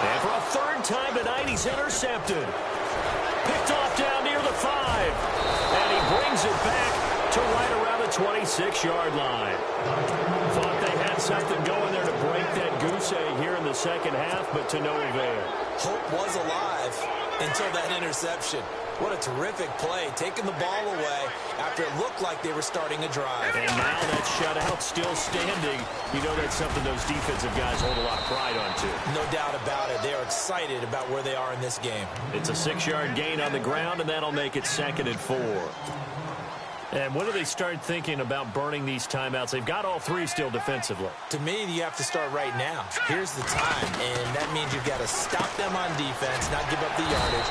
And for a 3rd time tonight, he's intercepted. Picked off down near the 5. And he brings it back to right around the 26-yard line. Thought they had something going there to break that goose egg here in the second half, but to no avail. Hope was alive until that interception. What a terrific play, taking the ball away after it looked like they were starting a drive. And now that shutout still standing. You know that's something those defensive guys hold a lot of pride onto. No doubt about it. They are excited about where they are in this game. It's a 6-yard gain on the ground, and that'll make it 2nd and 4. And when do they start thinking about burning these timeouts? They've got all 3 still defensively. To me, you have to start right now. Here's the time, and that means you've got to stop them on defense, not give up the yardage.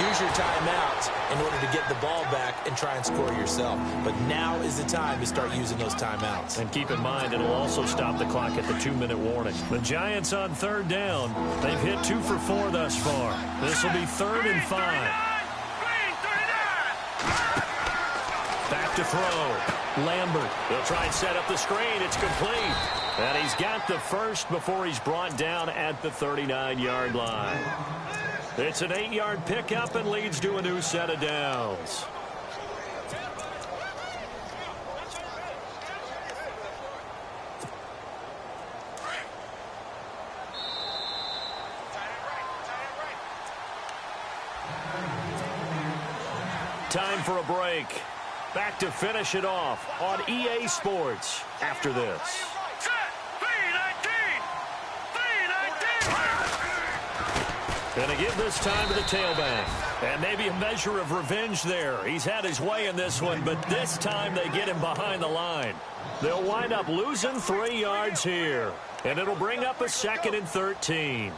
Use your timeouts in order to get the ball back and try and score yourself. But now is the time to start using those timeouts. And keep in mind, it'll also stop the clock at the 2-minute warning. The Giants on third down. They've hit 2 for 4 thus far. This will be 3rd and 5. Back to throw. Lambert. They'll try and set up the screen. It's complete. And he's got the first before he's brought down at the 39-yard line. It's an 8-yard pickup and leads to a new set of downs. Time for a break. Back to finish it off on EA Sports after this. Gonna give this time to the tailback. And maybe a measure of revenge there. He's had his way in this one, but this time they get him behind the line. They'll wind up losing 3 yards here. And it'll bring up a 2nd and 13.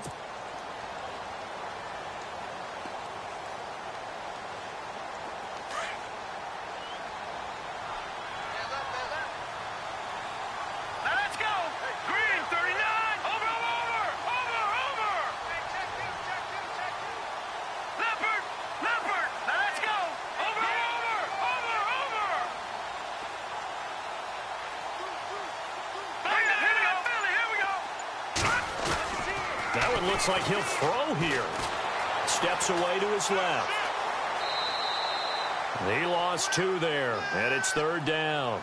Looks like he'll throw here. Steps away to his left. He lost 2 there, and it's 3rd down.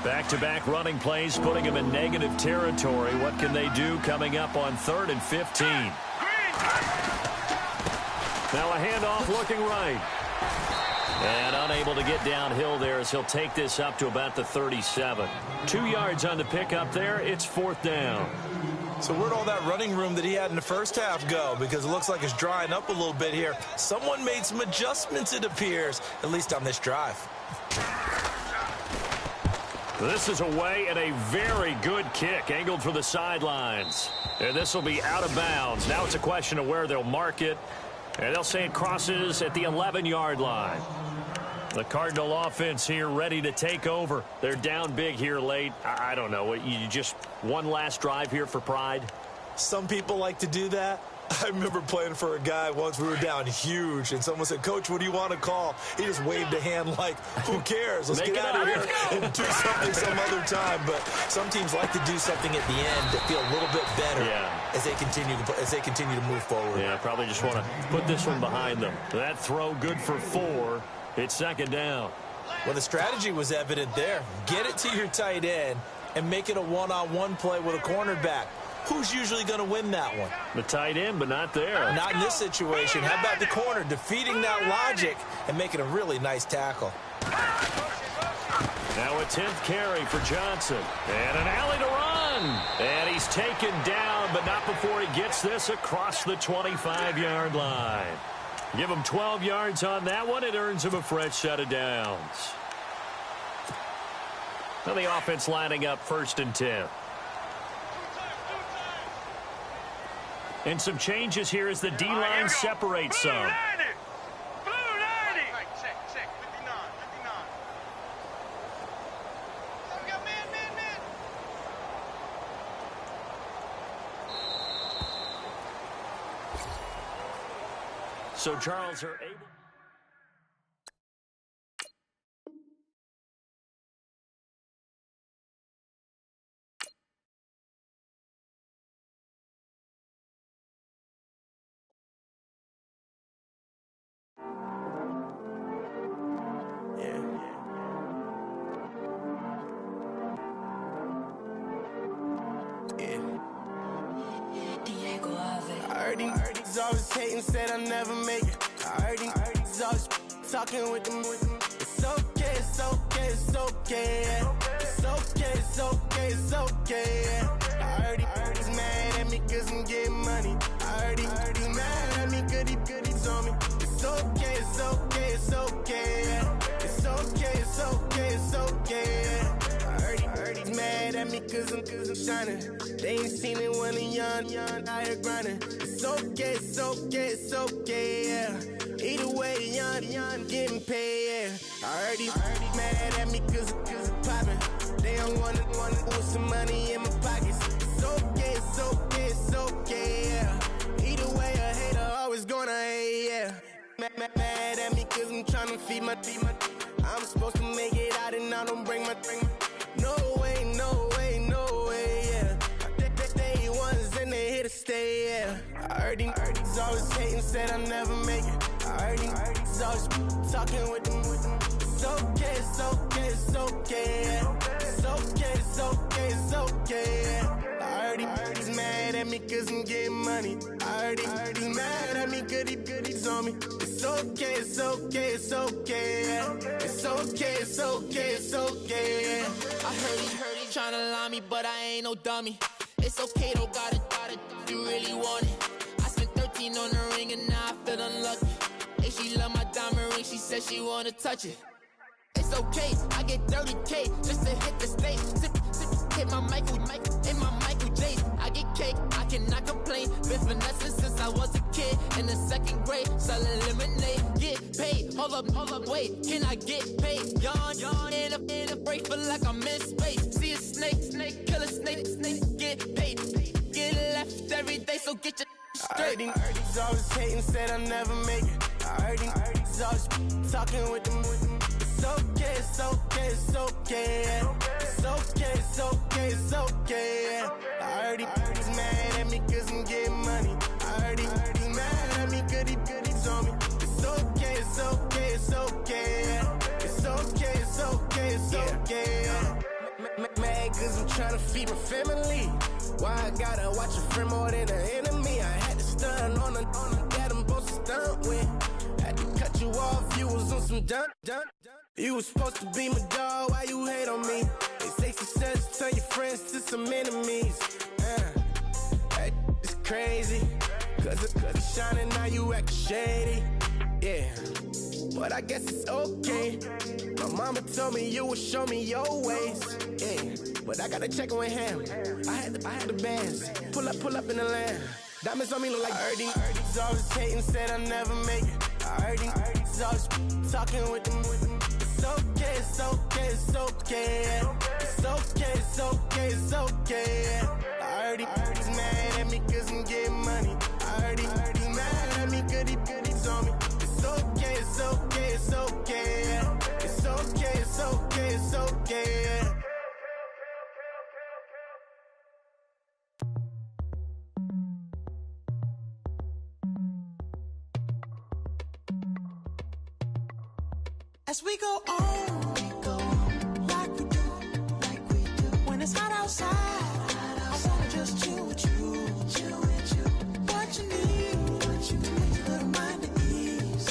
Back-to-back running plays, putting him in negative territory. What can they do coming up on 3rd and 15? Now a handoff looking right. And unable to get downhill there as he'll take this up to about the 37. 2 yards on the pickup there. It's 4th down. So where'd all that running room that he had in the first half go? Because it looks like it's drying up a little bit here. Someone made some adjustments, it appears, at least on this drive. This is away and a very good kick angled for the sidelines. And this will be out of bounds. Now it's a question of where they'll mark it. And they'll say it crosses at the 11-yard line. The Cardinal offense here ready to take over. They're down big here late. I don't know. You just one last drive here for pride? Some people like to do that. I remember playing for a guy once. We were down huge, and someone said, "Coach, what do you want to call?" He just waved a hand like, who cares? Let's get out of here and do something some other time. But some teams like to do something at the end to feel a little bit better as they continue to move forward. Yeah, probably just want to put this one behind them. That throw good for 4. It's second down. Well, the strategy was evident there. Get it to your tight end and make it a one-on-one play with a cornerback. Who's usually going to win that one? The tight end, but not there. Not in this situation. How about the corner defeating that logic and making a really nice tackle? Now a 10th carry for Johnson. And an alley to run. And he's taken down, but not before he gets this across the 25-yard line. Give him 12 yards on that one. It earns him a fresh set of downs. Now the offense lining up 1st and 10. And some changes here as the D-line separates some. Blue 90. Check, 59. We got man. So Charles are able. He's always hating, said I'll never make it. I heard he's always talking with them. It's okay, it's okay, it's okay. It's okay, it's okay, it's okay. I heard he's mad at me cause I'm getting money. I heard he's mad at me cause he's on me. It's okay, it's okay, it's okay. It's okay, it's okay, it's okay. I heard he's mad at me cause I'm shining. They ain't seen it when I'm young, out here grinding. It's okay, it's okay, it's okay, yeah. Either way, young, getting paid, yeah. I heard he's mad at me cause I'm poppin'. They don't wanna put some money in my pockets. It's okay, it's okay, it's okay, yeah. Either way, a hater always gonna hate, yeah. Mad at me cause I'm tryna feed my I'm supposed to make it out and I don't bring my no way, no way, no way, yeah. They ones and they here to stay, yeah. I heard he's always hating, said I'll never make it. I heard he's always talking with them. It's okay, it's okay, it's okay, yeah. It's okay, it's okay, it's okay, yeah. I heard he's mad at me cause I'm getting money. I heard he's mad at me cause he's on me. It's okay, it's okay, it's okay, yeah. It's okay, it's okay, it's okay, yeah. I heard he tryna lie me, but I ain't no dummy. It's okay though, got it, you really want it. I spent 13 on the ring and now I feel unlucky. Hey, she love my diamond ring, she said she wanna touch it. It's okay, I get 30K just to hit the stage. Sip, hit my Michael, in my Michael J's. I get cake, I cannot complain. Been finessing since I was a kid in the 2nd grade. Selling lemonade, get paid. Hold up, wait, can I get paid? Yawn, in a break, feel like I'm in space. See a snake, kill a snake, get paid. Get left every day, so get your straight. I heard he's always hating, said I'll never make it. I heard he's always talking with them. It's okay, it's okay, it's okay, yeah. It's okay, it's okay, it's okay, yeah. I heard he's mad at me cause I'm getting money. I heard he's mad at me cause he's on me. It's okay, it's okay, it's okay, yeah. It's okay, it's okay, it's okay, yeah. Mad cause I'm tryna feed my family. Why I gotta watch a friend more than an enemy? I had to stun on the that I'm supposed to stunt with. Had to cut you off, you was on some dun. You was supposed to be my dog, why you hate on me? They say success turn your friends to some enemies. That is crazy. Cause it's shining, now you actin' shady. Yeah, but I guess it's okay. My mama told me you would show me your ways. Yeah, but I gotta check with him. I had the bands. Pull up in the land. Diamonds on me look like I heard these always hating, said I never make it. I heard these always talking with them. It's okay, it's okay, it's okay. It's okay, it's okay, it's okay. I heard he's mad at me cause I'm getting money. I heard he's mad at me cause he's on me. It's okay, it's okay, it's okay. It's okay, it's okay, it's okay. As we go on, like we do. When it's hot outside, I wanna just chill with you. What you need, a little mind at ease.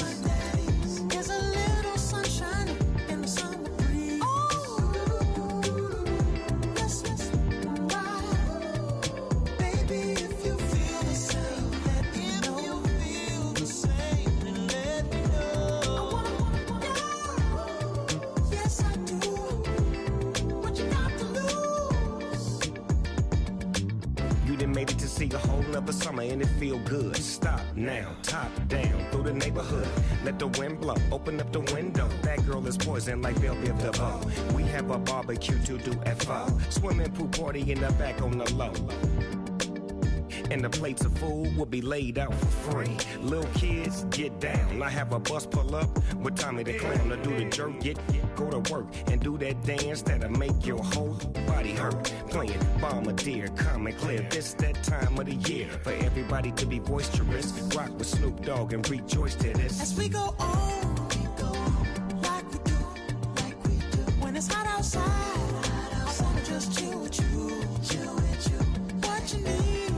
There's a little sunshine in the summer breeze. Oh, let's ride. Baby, if you feel the same, let me know. If you feel the same, then let me know. Yes, I do. What you got to lose? You done made it to see a whole nother summer and it feel good. Stop now, top down through the neighborhood. Let the wind blow, open up the window. That girl is poison like Belleville DeVoe. We have a barbecue to do FO. Swimming pool party in the back on the low. And the plates of food will be laid out for free. Little kids, get down. I have a bus pull up with Tommy the Clown to do the jerk, go to work and do that dance that'll make your whole body hurt. Playing Bombardier, Common Clear. This that time of the year for everybody to be boisterous. Rock with Snoop Dogg and rejoice to this. As we go on, like we do. When it's hot outside, I wanna just chill with you. What you need,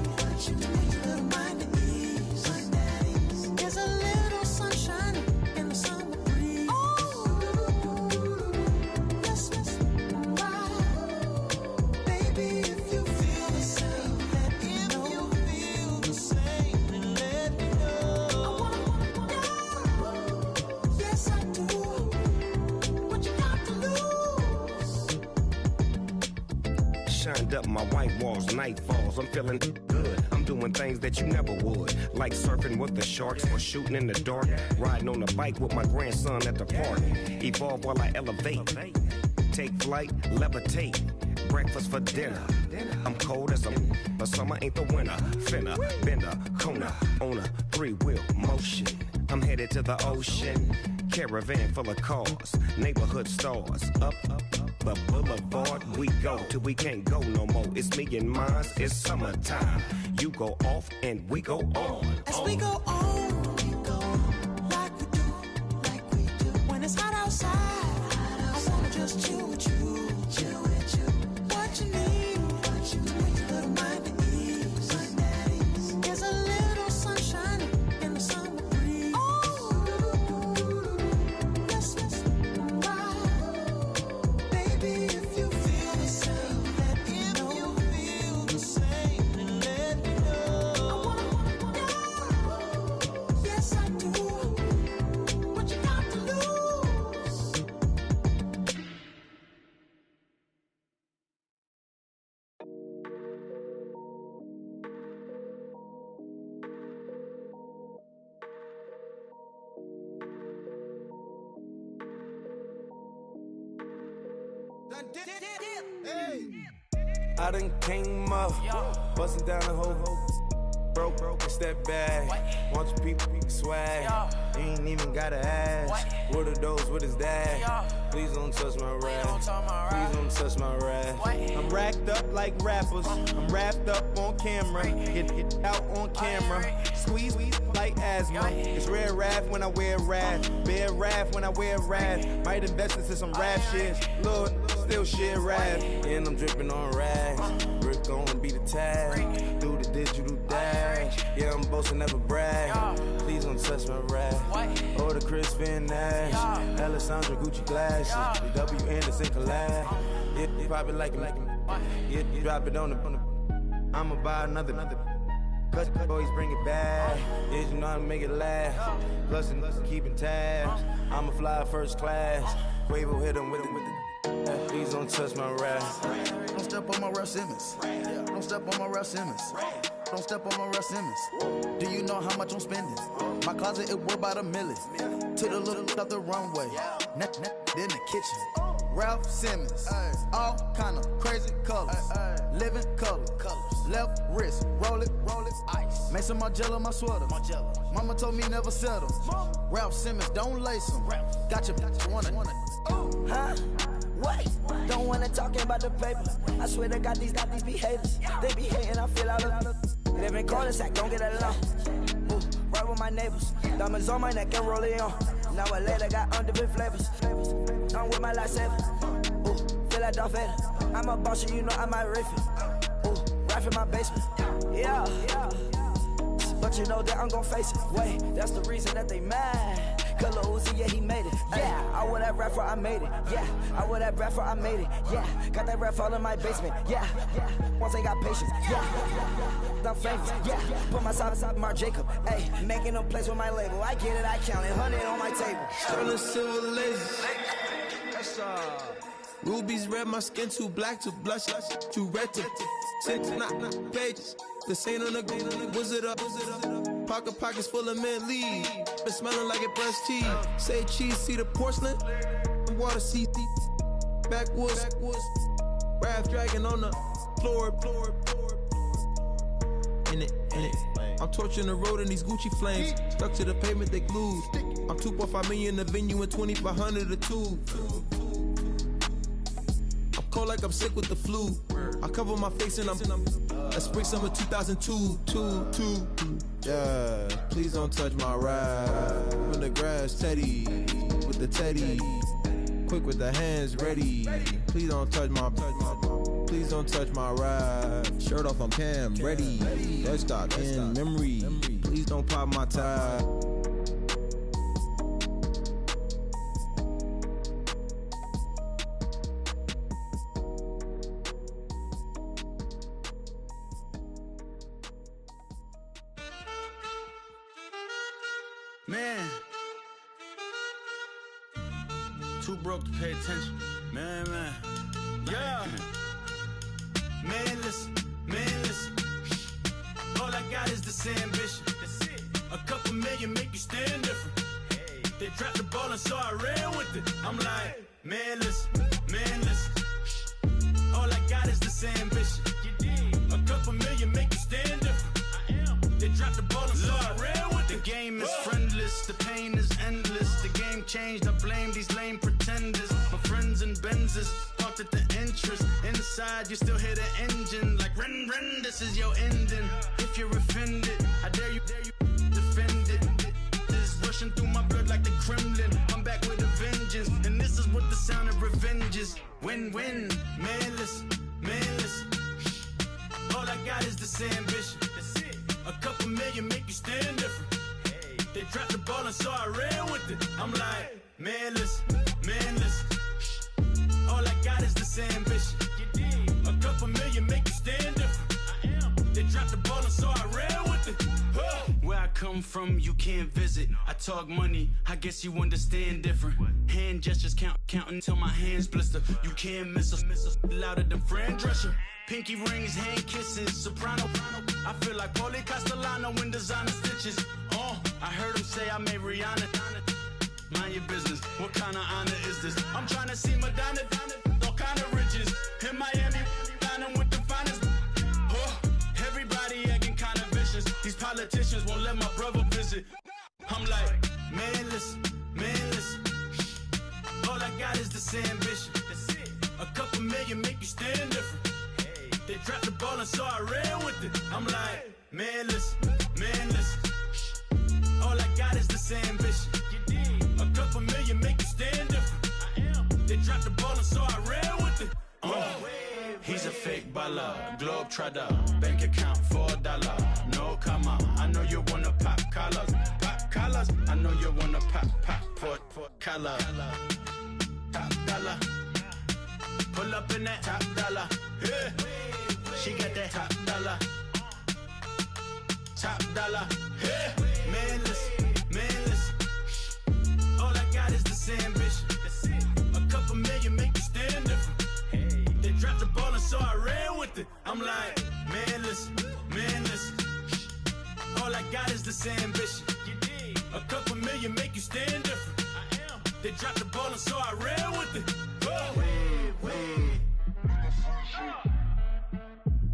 a little mind at ease. There's a little sunshine in the summer breeze. Oh, let's ride. Baby, if you feel the same, let me know. If you feel the same, then let me know. Yes, I do. What you got to lose? Shined up my white walls, night falls. I'm feeling good. I'm doing things that you never would, like surfing with the sharks or shooting in the dark. Riding on a bike with my grandson at the park. Evolve while I elevate. Take flight, levitate. Breakfast for dinner. I'm cold as but summer ain't the winter. Finna, bender, Kona, on a 3-wheel motion. I'm headed to the ocean. Caravan full of cars, neighborhood stars. Up the boulevard we go till we can't go no more. It's me and mine, it's summertime. You go off and we go on. As we go on, like we do. When it's hot outside, I wanna just chill with you. What you need, a little mind at ease. There's a little sunshine in the summer breeze. Oh, let's ride. Baby, if you feel the same, let me know. If you feel the same, then let me know. Yes, I do. What you got to lose? I done came up, bustin' down the whole broke, and step back. Want your people swag, you ain't even gotta ask. What are those, what is that? Please don't touch my rap, please don't touch my rap. I'm racked up like rappers, I'm wrapped up on camera. Hit out on camera, squeeze like asthma. It's rare wrath when I wear wrath, bare wrath when I wear wrath. Might invest into some rap shit, Lord, still shit rap. And I'm dripping on rags, Rick gon' be the tag, through the digital dash. Yeah, I'm boasting, never brag. Please don't touch my rap. Or the Chris Finn Nash, Alessandra Gucci glasses, the W Anderson collab. Yeah, you pop it like it. Yeah, you drop it on the. I'ma buy another. Cause boys bring it back. Yeah, you know how to make it last. Plus and keeping tabs. I'ma fly first class. Quavo hit him with it. Please don't touch my rap. Don't step on my Ralph Simmons. Don't step on my Ralph Simmons. don't step on my Ralph Simmons. Do you know how much I'm spending? My closet, it worth about $1 million. To the little up the runway. In the kitchen. Ralph Simmons. All kind of crazy colors. Living color. Left wrist, roll it, ice. Make some Margiela my sweater. Mama told me never settle. Ralph Simmons, don't lace them. Got your wanna. Huh? Wait, don't wanna talk about the paper. I swear to God, these be haters. They be hating, I feel out of. Live in cul-de-sac, don't get along. Ooh, right with my neighbors. Diamonds on my neck and roll it on. Now I later got underbit flavors. I'm with my lifesaver. Ooh, feel like Darth Vader. I'm a boss, you know I might riff it. Ooh, right in my basement. Yeah. But you know that I'm gon' face it. Wait, that's the reason that they mad. Color Uzi, yeah, he made it. Yeah, I would have rap for I made it. Yeah, I would have rap for I made it. Yeah, got that rap all in my basement. Yeah, once I got patience. Yeah, I'm famous. Yeah, put myself inside Marc Jacob. Hey, making a place with my label. I get it, I count it. 100 on my table. Sterling silver lasers. Rubies red, my skin too black to blush. Too red to six, not pages. This ain't on the wizard up. Pockets full of mint leaves. Been smelling like it brushed teeth. Say cheese, see the porcelain. Water, see backwoods. Raft dragging on the floor. In it. I'm torching the road in these Gucci flames. Stuck to the pavement, they glued. I'm 2.5 million in the venue and 2,500 a tube. I'm cold like I'm sick with the flu. I cover my face and I'm spring summer 2002. Yeah, please don't touch my ride. From the grass, Teddy, with the Teddy. Quick with the hands ready. Please don't touch my ride. Shirt off, I'm Cam, ready. Desktop in memory. Please don't pop my tie. Man, too broke to pay attention. Man, yeah. Man, listen. All I got is this ambition. A couple million make you stand different. They dropped the ball and so I ran with it. I'm like, man, listen. All I got is this ambition. A couple million make you stand different. They dropped the ball and so I ran with it. The game is friendless, the pain is endless. The game changed, I blame these lame pretenders. My friends and Benzes parked at the entrance. Inside, you still hear the engine. Like, ren, this is your ending. If you're offended, I dare you defend it. This is rushing through my blood like the Kremlin. I'm back with a vengeance, and this is what the sound of revenge is. Win-win, man, listen. All I got is this ambition. A couple million make you stand different. They dropped the ball and so I ran with it. I'm like, man, listen. All I got is this ambition. A couple million make you stand different. They dropped the ball and so I ran with it. Where I come from, you can't visit. I talk money, I guess you understand different. Hand gestures counting till my hands blister. You can't miss us louder than Fran Drescher. Pinky rings, hand kisses, soprano. I feel like Paulie Castellano in designer stitches. I heard him say I made Rihanna. Mind your business, what kind of honor is this? I'm trying to see Madonna, all kind of riches. In Miami, dining with the finest. Everybody acting kind of vicious. These politicians won't let my brother visit. I'm like, man, listen. All I got is this ambition. A couple million make you stand different. They dropped the ball and so I ran with it. I'm like, man, listen. All I got is this ambition. A couple million make you stand different. They dropped the ball and so I ran with it. He's a fake baller, globe trotter, bank account $4. No comma, I know you wanna pop collars. I know you wanna pop collar. Top dollar, pull up in that top dollar. Yeah. She got that top dollar. Yeah. Man, listen. All I got is this ambition. A couple million make you stand different. They dropped the ball and so I ran with it. I'm like, man, listen. this ambition. A couple million make you stand different. They dropped the ball and so I ran with it.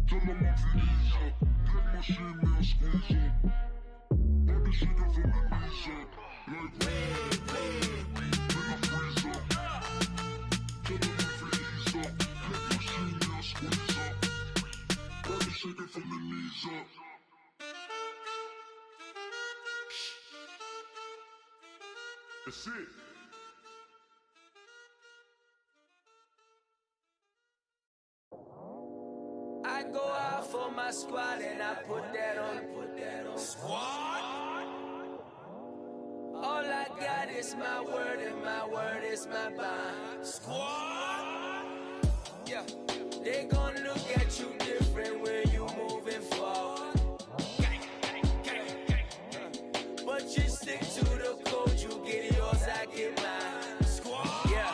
Tell them I'm Felicia. Get my shit, man, squeeze up. Body shaking from the knees up. Like, then I freeze up. Tell them I'm Felicia. Get my shit, man, squeeze up. Body shaking from the knees up. That's it. I go out for my squad and I put that on. Squad. All I got is my word and my word is my bond. Squad. Yeah, they gon' look at you different when you moving forward. But you stick to the code, you get yours, I get mine. Squad. Yeah,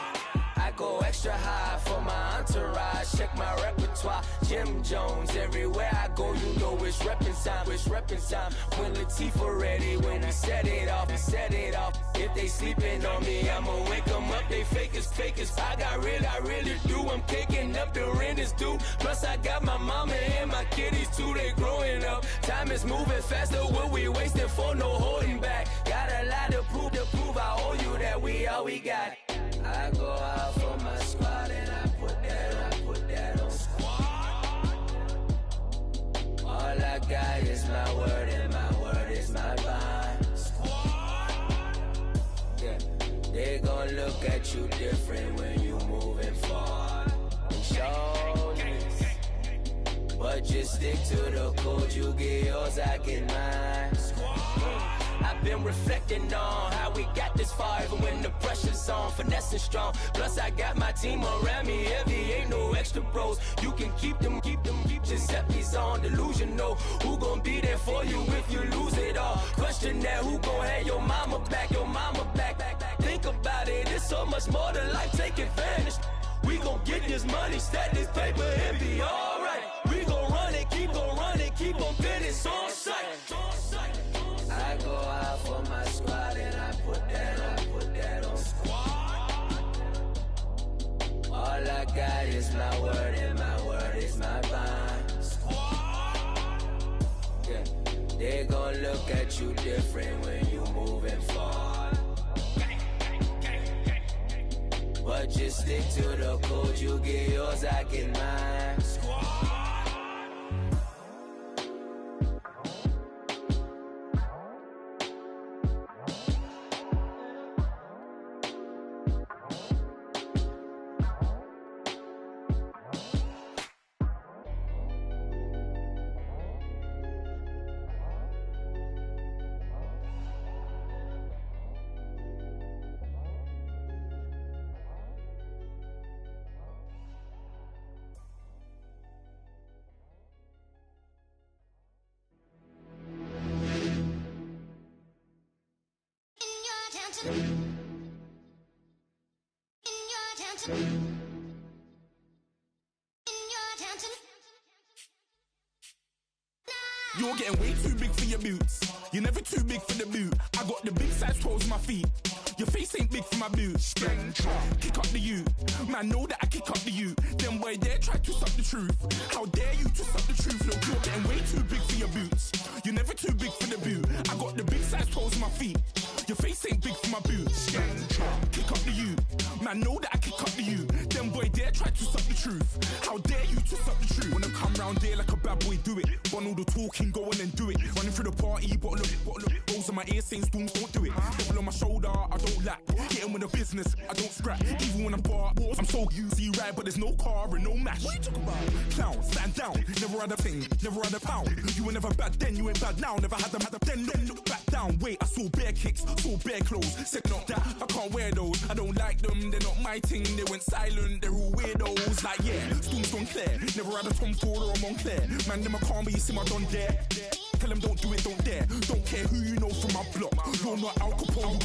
I go extra high for my entourage. Check my repertoire, Jim Jones. Everywhere I go, you know it's reppin' time. It's reppin' time. When Latifah ready, when we set it off, we set it off. If they sleeping on me, I'ma wake them up. They fakers. I really do. I'm kicking up, the rent is due. Plus I got my mama and my kiddies too. They growing up. Time is moving faster. What we wasting for? No holding back. Got a lot to prove. I owe you that we all we got. I go out for my squad and I put that on. Squad. All I got is my word and my word is my bond. Squad. Yeah, they gon' look at you different when you moving forward. And show this, but just stick to the code. You get yours, I get mine. Squad. I've been reflecting on how we got this far, even when the pressure's on, finessing strong. Plus I got my team around me heavy, ain't no extra bros. You can keep them. Giuseppe's on delusional. Who gon' be there for you if you lose it all? Question that, who gon' have your mama back? Think about it, it's so much more to life, take advantage. We gon' get this money, stack this paper and be alright. We gon' run it, keep on finish on sight. I go out for my squad and I put that on. Squad. All I got is my word and my word is my bond. Squad. Yeah, they gon' look at you different when you moving forward. But just stick to the code, you get yours, I get mine. Squad. You're getting way too big for your boots. You're never too big for the boot. I got the big size toes on my feet. Your face ain't big for my boots. Kick up the you. Man, know that I kick up the you. Then boy dare try to suck the truth. How dare you to suck the truth? Look, you're getting way too big for your boots. You're never too big for the boot. I got the big size toes on my feet. Your face ain't big for my boots. Kick up the you. Man, know that I kick up the you. Then boy dare try to suck the truth. How dare you to suck the truth? Wanna come round there like a bad boy, do it. Want all the talking, go on and do it. Running through the party, bottle up. Rolls on my ear saying storms, don't do it. Double on my shoulder, I don't lack. Getting with the business, I don't scrap. Even when I'm bar, I'm so easy ride, but there's no car and no match. What you talking about? Clown, stand down. Never had a thing, never had a pound. You were never bad then, you ain't bad now. Never had them, then look back down. Wait, I saw bare kicks, saw bare clothes. Said not that, I can't wear those. I don't like them, they're not my thing. They went silent, they're all weirdos. Like yeah, storms gone clear. Never had a Tom Ford or a Montclair. Man, them I can't, but you see my Don there. Tell them don't do it, don't dare. Don't care who you know from my block. You're not Al Capone.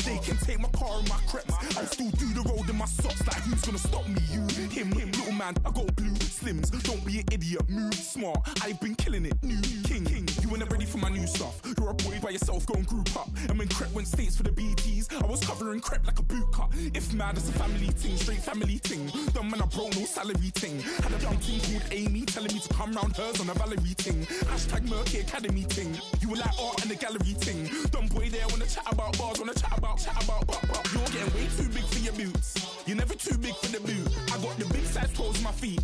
They can take my car and my creps. I'll still do the road in my socks. Like who's gonna stop me? You, him, little man. I got blue slims. Don't be an idiot. Move smart. I've been killing it. New king. You were never ready for my new stuff. You're a boy by yourself. Go and group up. And when Crep went states for the BTs, I was covering Crep like a boot cut. If mad, it's a family thing. Straight family thing. Dumb man, I broke no salary thing. Had a young thing called Amy telling me to come round hers on a Valerie thing. Hashtag Murky Academy thing. You were like art and the gallery thing. Dumb boy there wanna chat about bars, wanna chat about. You're getting way too big for your boots. You're never too big for the boot. I got the big size toes on my feet.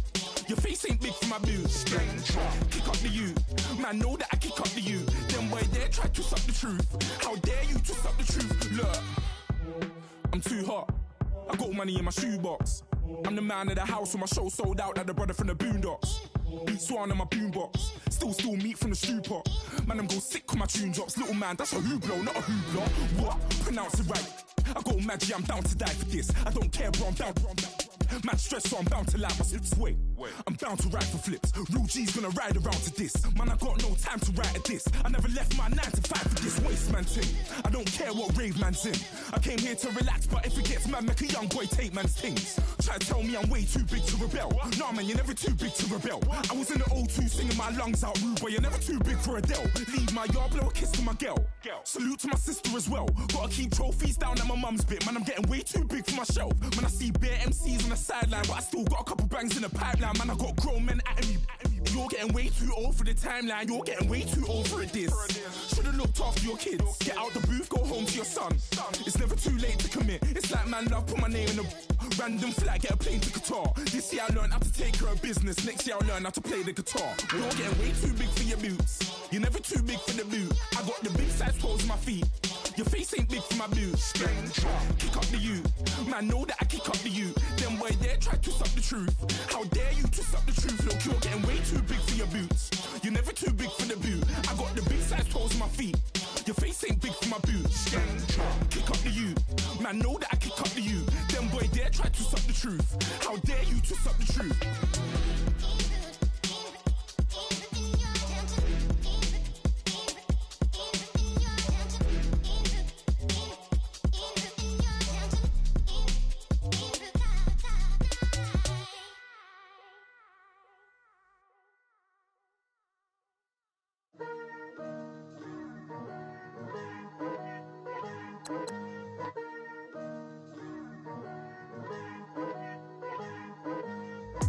Your face ain't big for my boots. Kick up the you. Man, know that I kick up the you. Them boy there try to twist up the truth. How dare you twist up the truth? Look, I'm too hot. I got money in my shoebox. I'm the man of the house when my show sold out like the brother from the Boondocks. Beat Swan in my boombox. Still meat from the stew pot. Man, I'm go sick when my tune drops. Little man, that's a hooplo, not a hoopla. What? Pronounce it right. I got magic, I'm down to die for this. I don't care, bro, I'm down. Man stressed, so I'm bound to lie my slips. Wait, I'm bound to ride for flips. Real G's gonna ride around to this. Man, I got no time to write at this. I never left my 9 to 5 for this waste man thing. I don't care what rave man's in. I came here to relax, but if it gets mad, make a young boy take man's things. Try to tell me I'm way too big to rebel. Nah, man, you're never too big to rebel. I was in the O2 singing my lungs out rude, but you're never too big for Adele. Leave my yard, blow a kiss to my girl. Salute to my sister as well. Gotta keep trophies down at my mum's bit. Man, I'm getting way too big for my shelf. Man, I see bare MCs on the sideline, but I still got a couple bangs in the pipeline. Man, I got grown men at me. You're getting way too old for the timeline. You're getting way too old for a diss. Should've looked after your kids. Get out the booth, go home to your son. It's never too late to commit. It's like man love, put my name in a random flag, get a plane to Qatar. This year I learned how to take care of business. Next year I'll learn how to play the guitar. You're getting way too big for your boots. You're never too big for the boot. I got the big size toes on my feet. Your face ain't big for my boots. Kick up the you. Man, know that I kick up the you. Them boy there try to twist up the truth. How dare you twist up the truth? Look, you're getting way too big for your boots. You're never too big for the boot. I got the big size toes on my feet. Your face ain't big for my boots. Kick up the you. Man, know that I kick up the you. Them boy there try to twist up the truth. How dare you twist up the truth?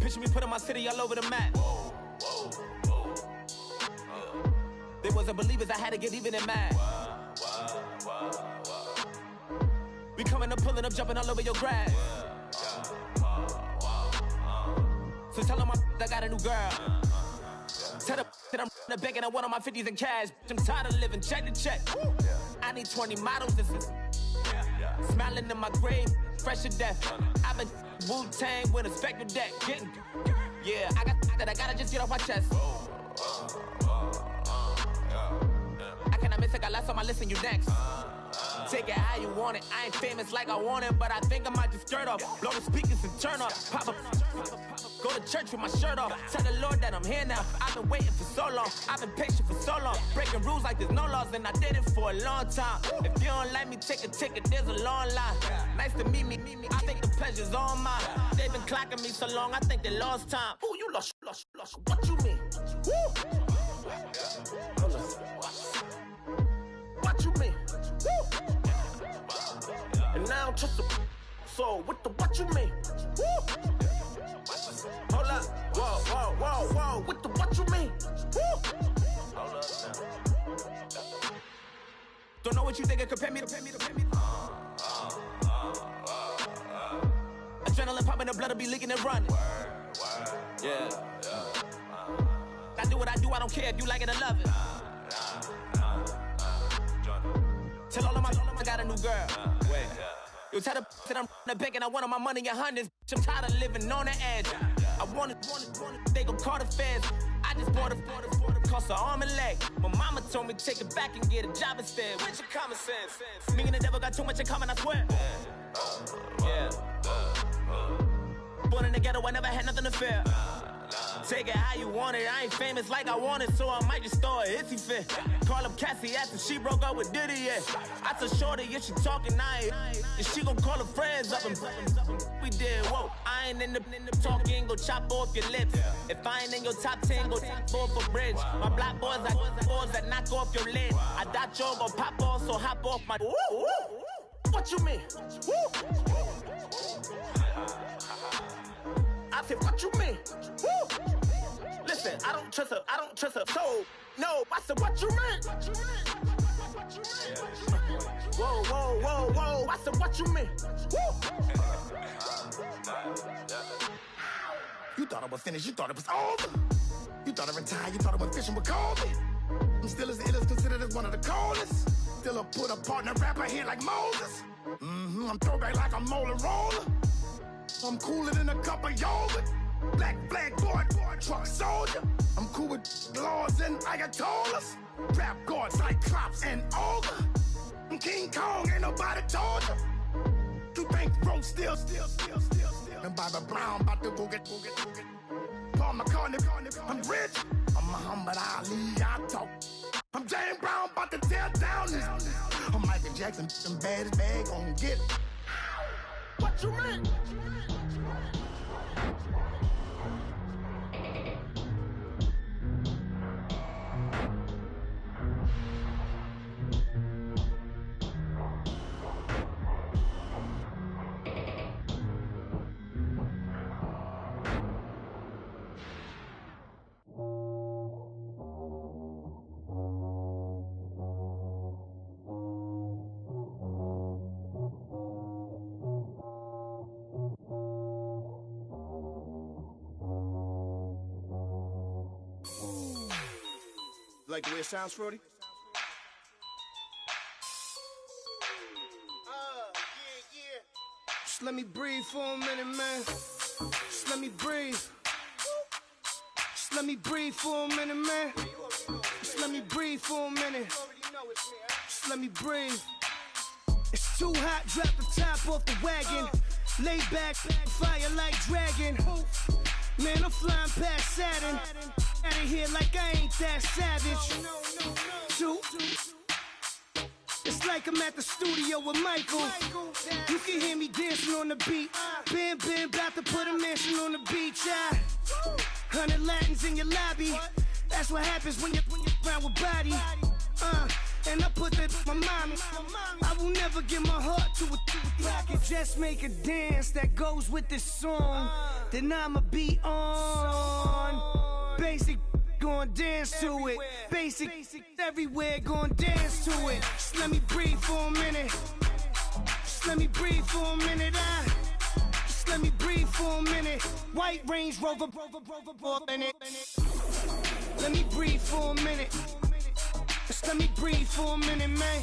Picture me putting my city all over the map. They wasn't believers, I had to get even and mad. We coming up, pulling up, jumping all over your grass. So tell them I got a new girl. Tell them that I'm the bank and I want all my 50s in cash. I'm tired of living check to check. I need 20 models, this is smiling in my grave, fresh to death. I've been Wu-Tang with a spectre deck. Getting, yeah, I got that, I gotta just get off my chest. I cannot miss it, got last on my list and you next. Take it how you want it, I ain't famous like I want it, but I think I might just skirt off. Blow the speakers and turn up, pop up. Go to church with my shirt off. Tell the Lord that I'm here now. I've been waiting for so long. I've been patient for so long. Breaking rules like there's no laws, and I did it for a long time. If you don't like me, take a ticket. There's a long line. Nice to meet me. I think the pleasure's all mine. They've been clocking me so long, I think they lost time. Ooh, you lost. What you mean? Woo! What you mean? Woo! And now I don't trust the so what the what you mean? Woo! Hold up, whoa, what the what you mean? Woo! Hold up now. Don't know what you think, compare me to. Adrenaline popping, the blood will be leaking and running. Yeah. I do what I do, I don't care if you like it or love it. Tell all of my I got a new girl. Wait. You tell the that I'm the bank and I want all my money in hundreds. I'm tired of living on the edge. I want it, they gon' call the feds. I just bought a cost an arm and leg. My mama told me take it back and get a job instead. Where's your common sense? Me and the devil got too much in common, I swear. Yeah. Born in the ghetto, I never had nothing to fear. Take it how you want it. I ain't famous like I want it, so I might just throw a hissy fit. Call up Cassie after she broke up with Diddy, yeah. I told Shorty if she talking, and she gon' call her friends up and we did, whoa. I ain't in the talking, go chop off your lips. If I ain't in your top 10, go top off a bridge. My black boys like boys that knock off your lid. I thought y'all gon' pop off, so hop off my. What you mean? I said, what you mean? Listen, I don't trust her, so no. I said, what you mean? Whoa. I said, what you mean? You thought it was finished, you thought it was over. You thought it retired, you thought it was fishing with Kobe. I'm still as ill as considered as one of the coldest. Still a put a partner rapper here like Moses. I'm throwback like a molar roller. I'm cooler than a cup of yogurt. Black flag boy, truck soldier. I'm cool with laws and Ayatollahs. Rap god, Cyclops and Ogre. I'm King Kong, ain't nobody told you. You think Rose still. And Bobby Brown about to go get. Paul McCartney, I'm rich. I'm Muhammad Ali, I talk. I'm James Brown, about to tear down this. I'm Michael Jackson, some bad as bad, gon' get it. What you mean? Like the way it sounds, Frody? Yeah. Just let me breathe for a minute, man. Just let me breathe. Just let me breathe for a minute, man. Just let me breathe for a minute. Just let me breathe. It's too hot, drop the top off the wagon. Lay back, fire like dragon. Man, I'm flying past Saturn. Out of here like I ain't that savage. Two. It's like I'm at the studio with Michael. You can hear me dancing on the beat. Bam, about to put a mansion on the beach. 100 Latins in your lobby. That's what happens when you're around with body. And I put that my mama. I will never give my heart to it. I can just make a dance that goes with this song. Then I'ma be on. Basic, gon' dance to it. Basic, everywhere, gon' dance to it. Just let me breathe for a minute. Just let me breathe for a minute. Just let me breathe for a minute. White Range Rover, in it. Let me breathe for a minute. Just let me breathe for a minute, man.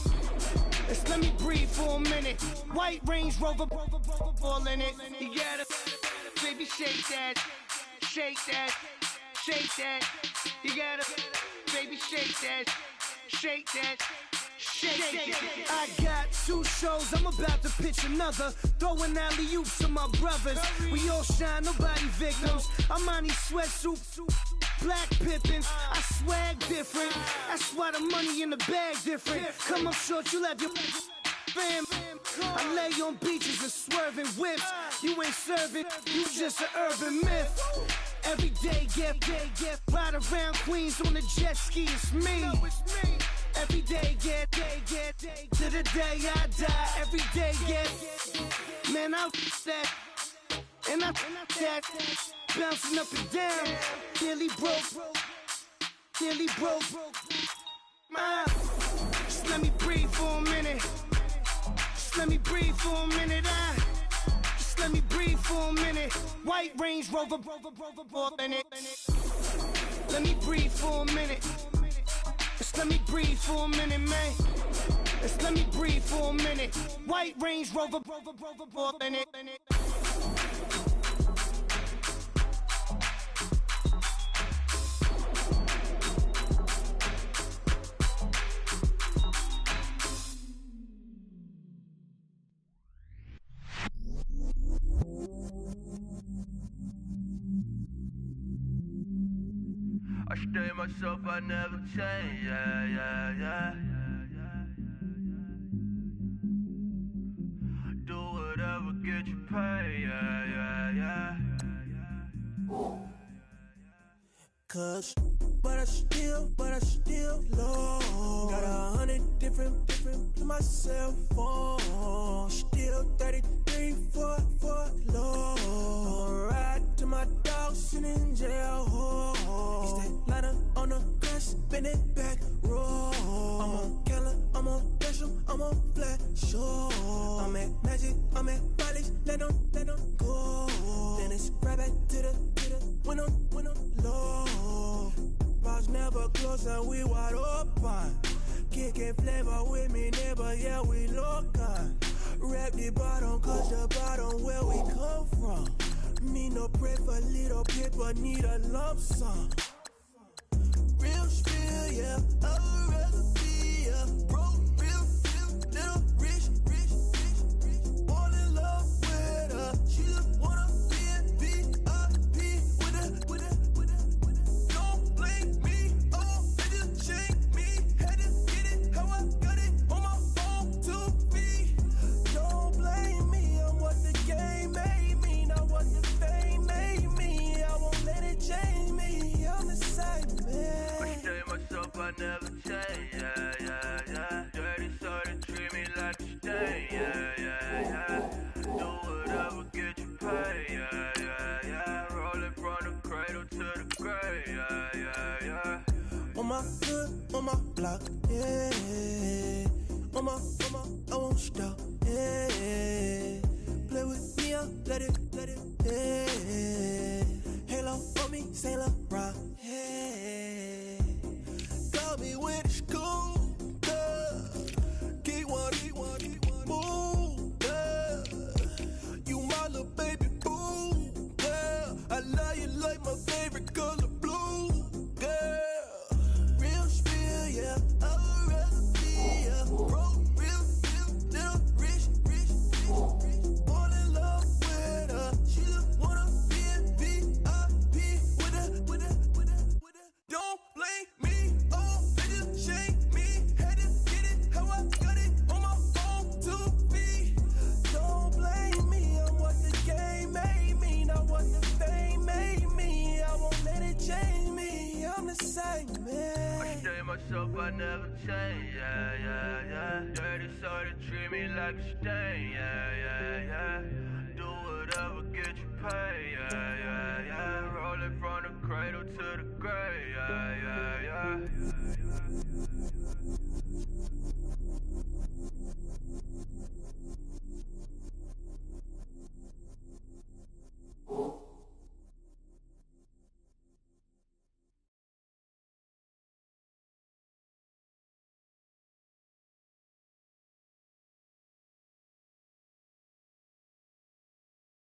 Just let me breathe for a minute. White Range Rover, all in it. You gotta, baby, shake that, shake that. Shake that, you gotta, baby, shake that, shake that, shake that. I got 2 shows, I'm about to pitch another. Throwing alley-oops to my brothers. We all shine, nobody victims. I'm on these sweatsuits, black pippins. I swag different, that's why the money in the bag different. Come up short, you left your fam. I lay on beaches and swerving whips. You ain't serving, you just an urban myth. Every day, get ride around Queens on a jet ski, it's me. Every day, get to the day I die. Every day, get, man, I that, and I that, bouncing up and down, nearly broke. Just let me breathe for a minute. Just let me breathe for a minute. Just let me breathe for a minute. White Range Rover, in it. Let me breathe for a minute. Just let me breathe for a minute, man. Just let me breathe for a minute. White Range Rover, in it. I stay myself, I never change, yeah, yeah, yeah. Do whatever, get you paid, yeah, yeah, yeah. Cause, but I still low. Got 100 different to my cell phone. Still 33 for low. I'ma ride to my dog sitting in jail. It's that lighter on the grass, spin it back, roll. I'm on Keller, I'm on Gresham, I'm on Flat Shore. I'm at Magic, I'm at Bally's, let them go. Then it's right back to the when I'm low. Bars never close and we wide open. Kicking flavor with me, neighbor, yeah, we local. Rap the bottom, cause the bottom where we come from. Me no pray for little paper, need a lump sum. Real spill, yeah, a recipe, yeah. Broke, real, little rich. All in love with her. She just wanna be in VIP with her. Don't blame me, oh, they just changed me. Had to get it, how I got it on my phone to be. Don't blame me, I'm what the game made me, not what the fame made me. I won't let it change me, I'm the same man. I stay myself, I never change, yeah, yeah, yeah. Dirty sorta treat me like a stain, yeah, yeah, yeah. Do whatever, get you paid, yeah, yeah, yeah. Rolling from the cradle to the grave, yeah, yeah, yeah. On my hood, on my block, yeah. On my, I won't stop, yeah. Play with me, I'll let it, yeah. Halo on me, Saint Laurent, yeah. Got me with the school, yeah. Keep one, move, yeah. You my little baby boo, yeah. I love you like my favorite color blue, girl. Real spill, yeah, a recipe, yeah. Broke, real, little rich. All in love with her. She just wanna be in VIP with her. Don't blame me, oh, they just changed me. Had to get it, how I got it on my phone to be. Don't blame me, I'm what the game made me, not what the fame made me. I won't let it change me, I'm the same man. I stay myself, I never change, yeah, yeah, yeah. Dirty sorta treat me like a stain, yeah, yeah, yeah. Do whatever, get you paid, yeah, yeah, yeah. Rolling from the cradle to the grave, yeah, yeah, yeah.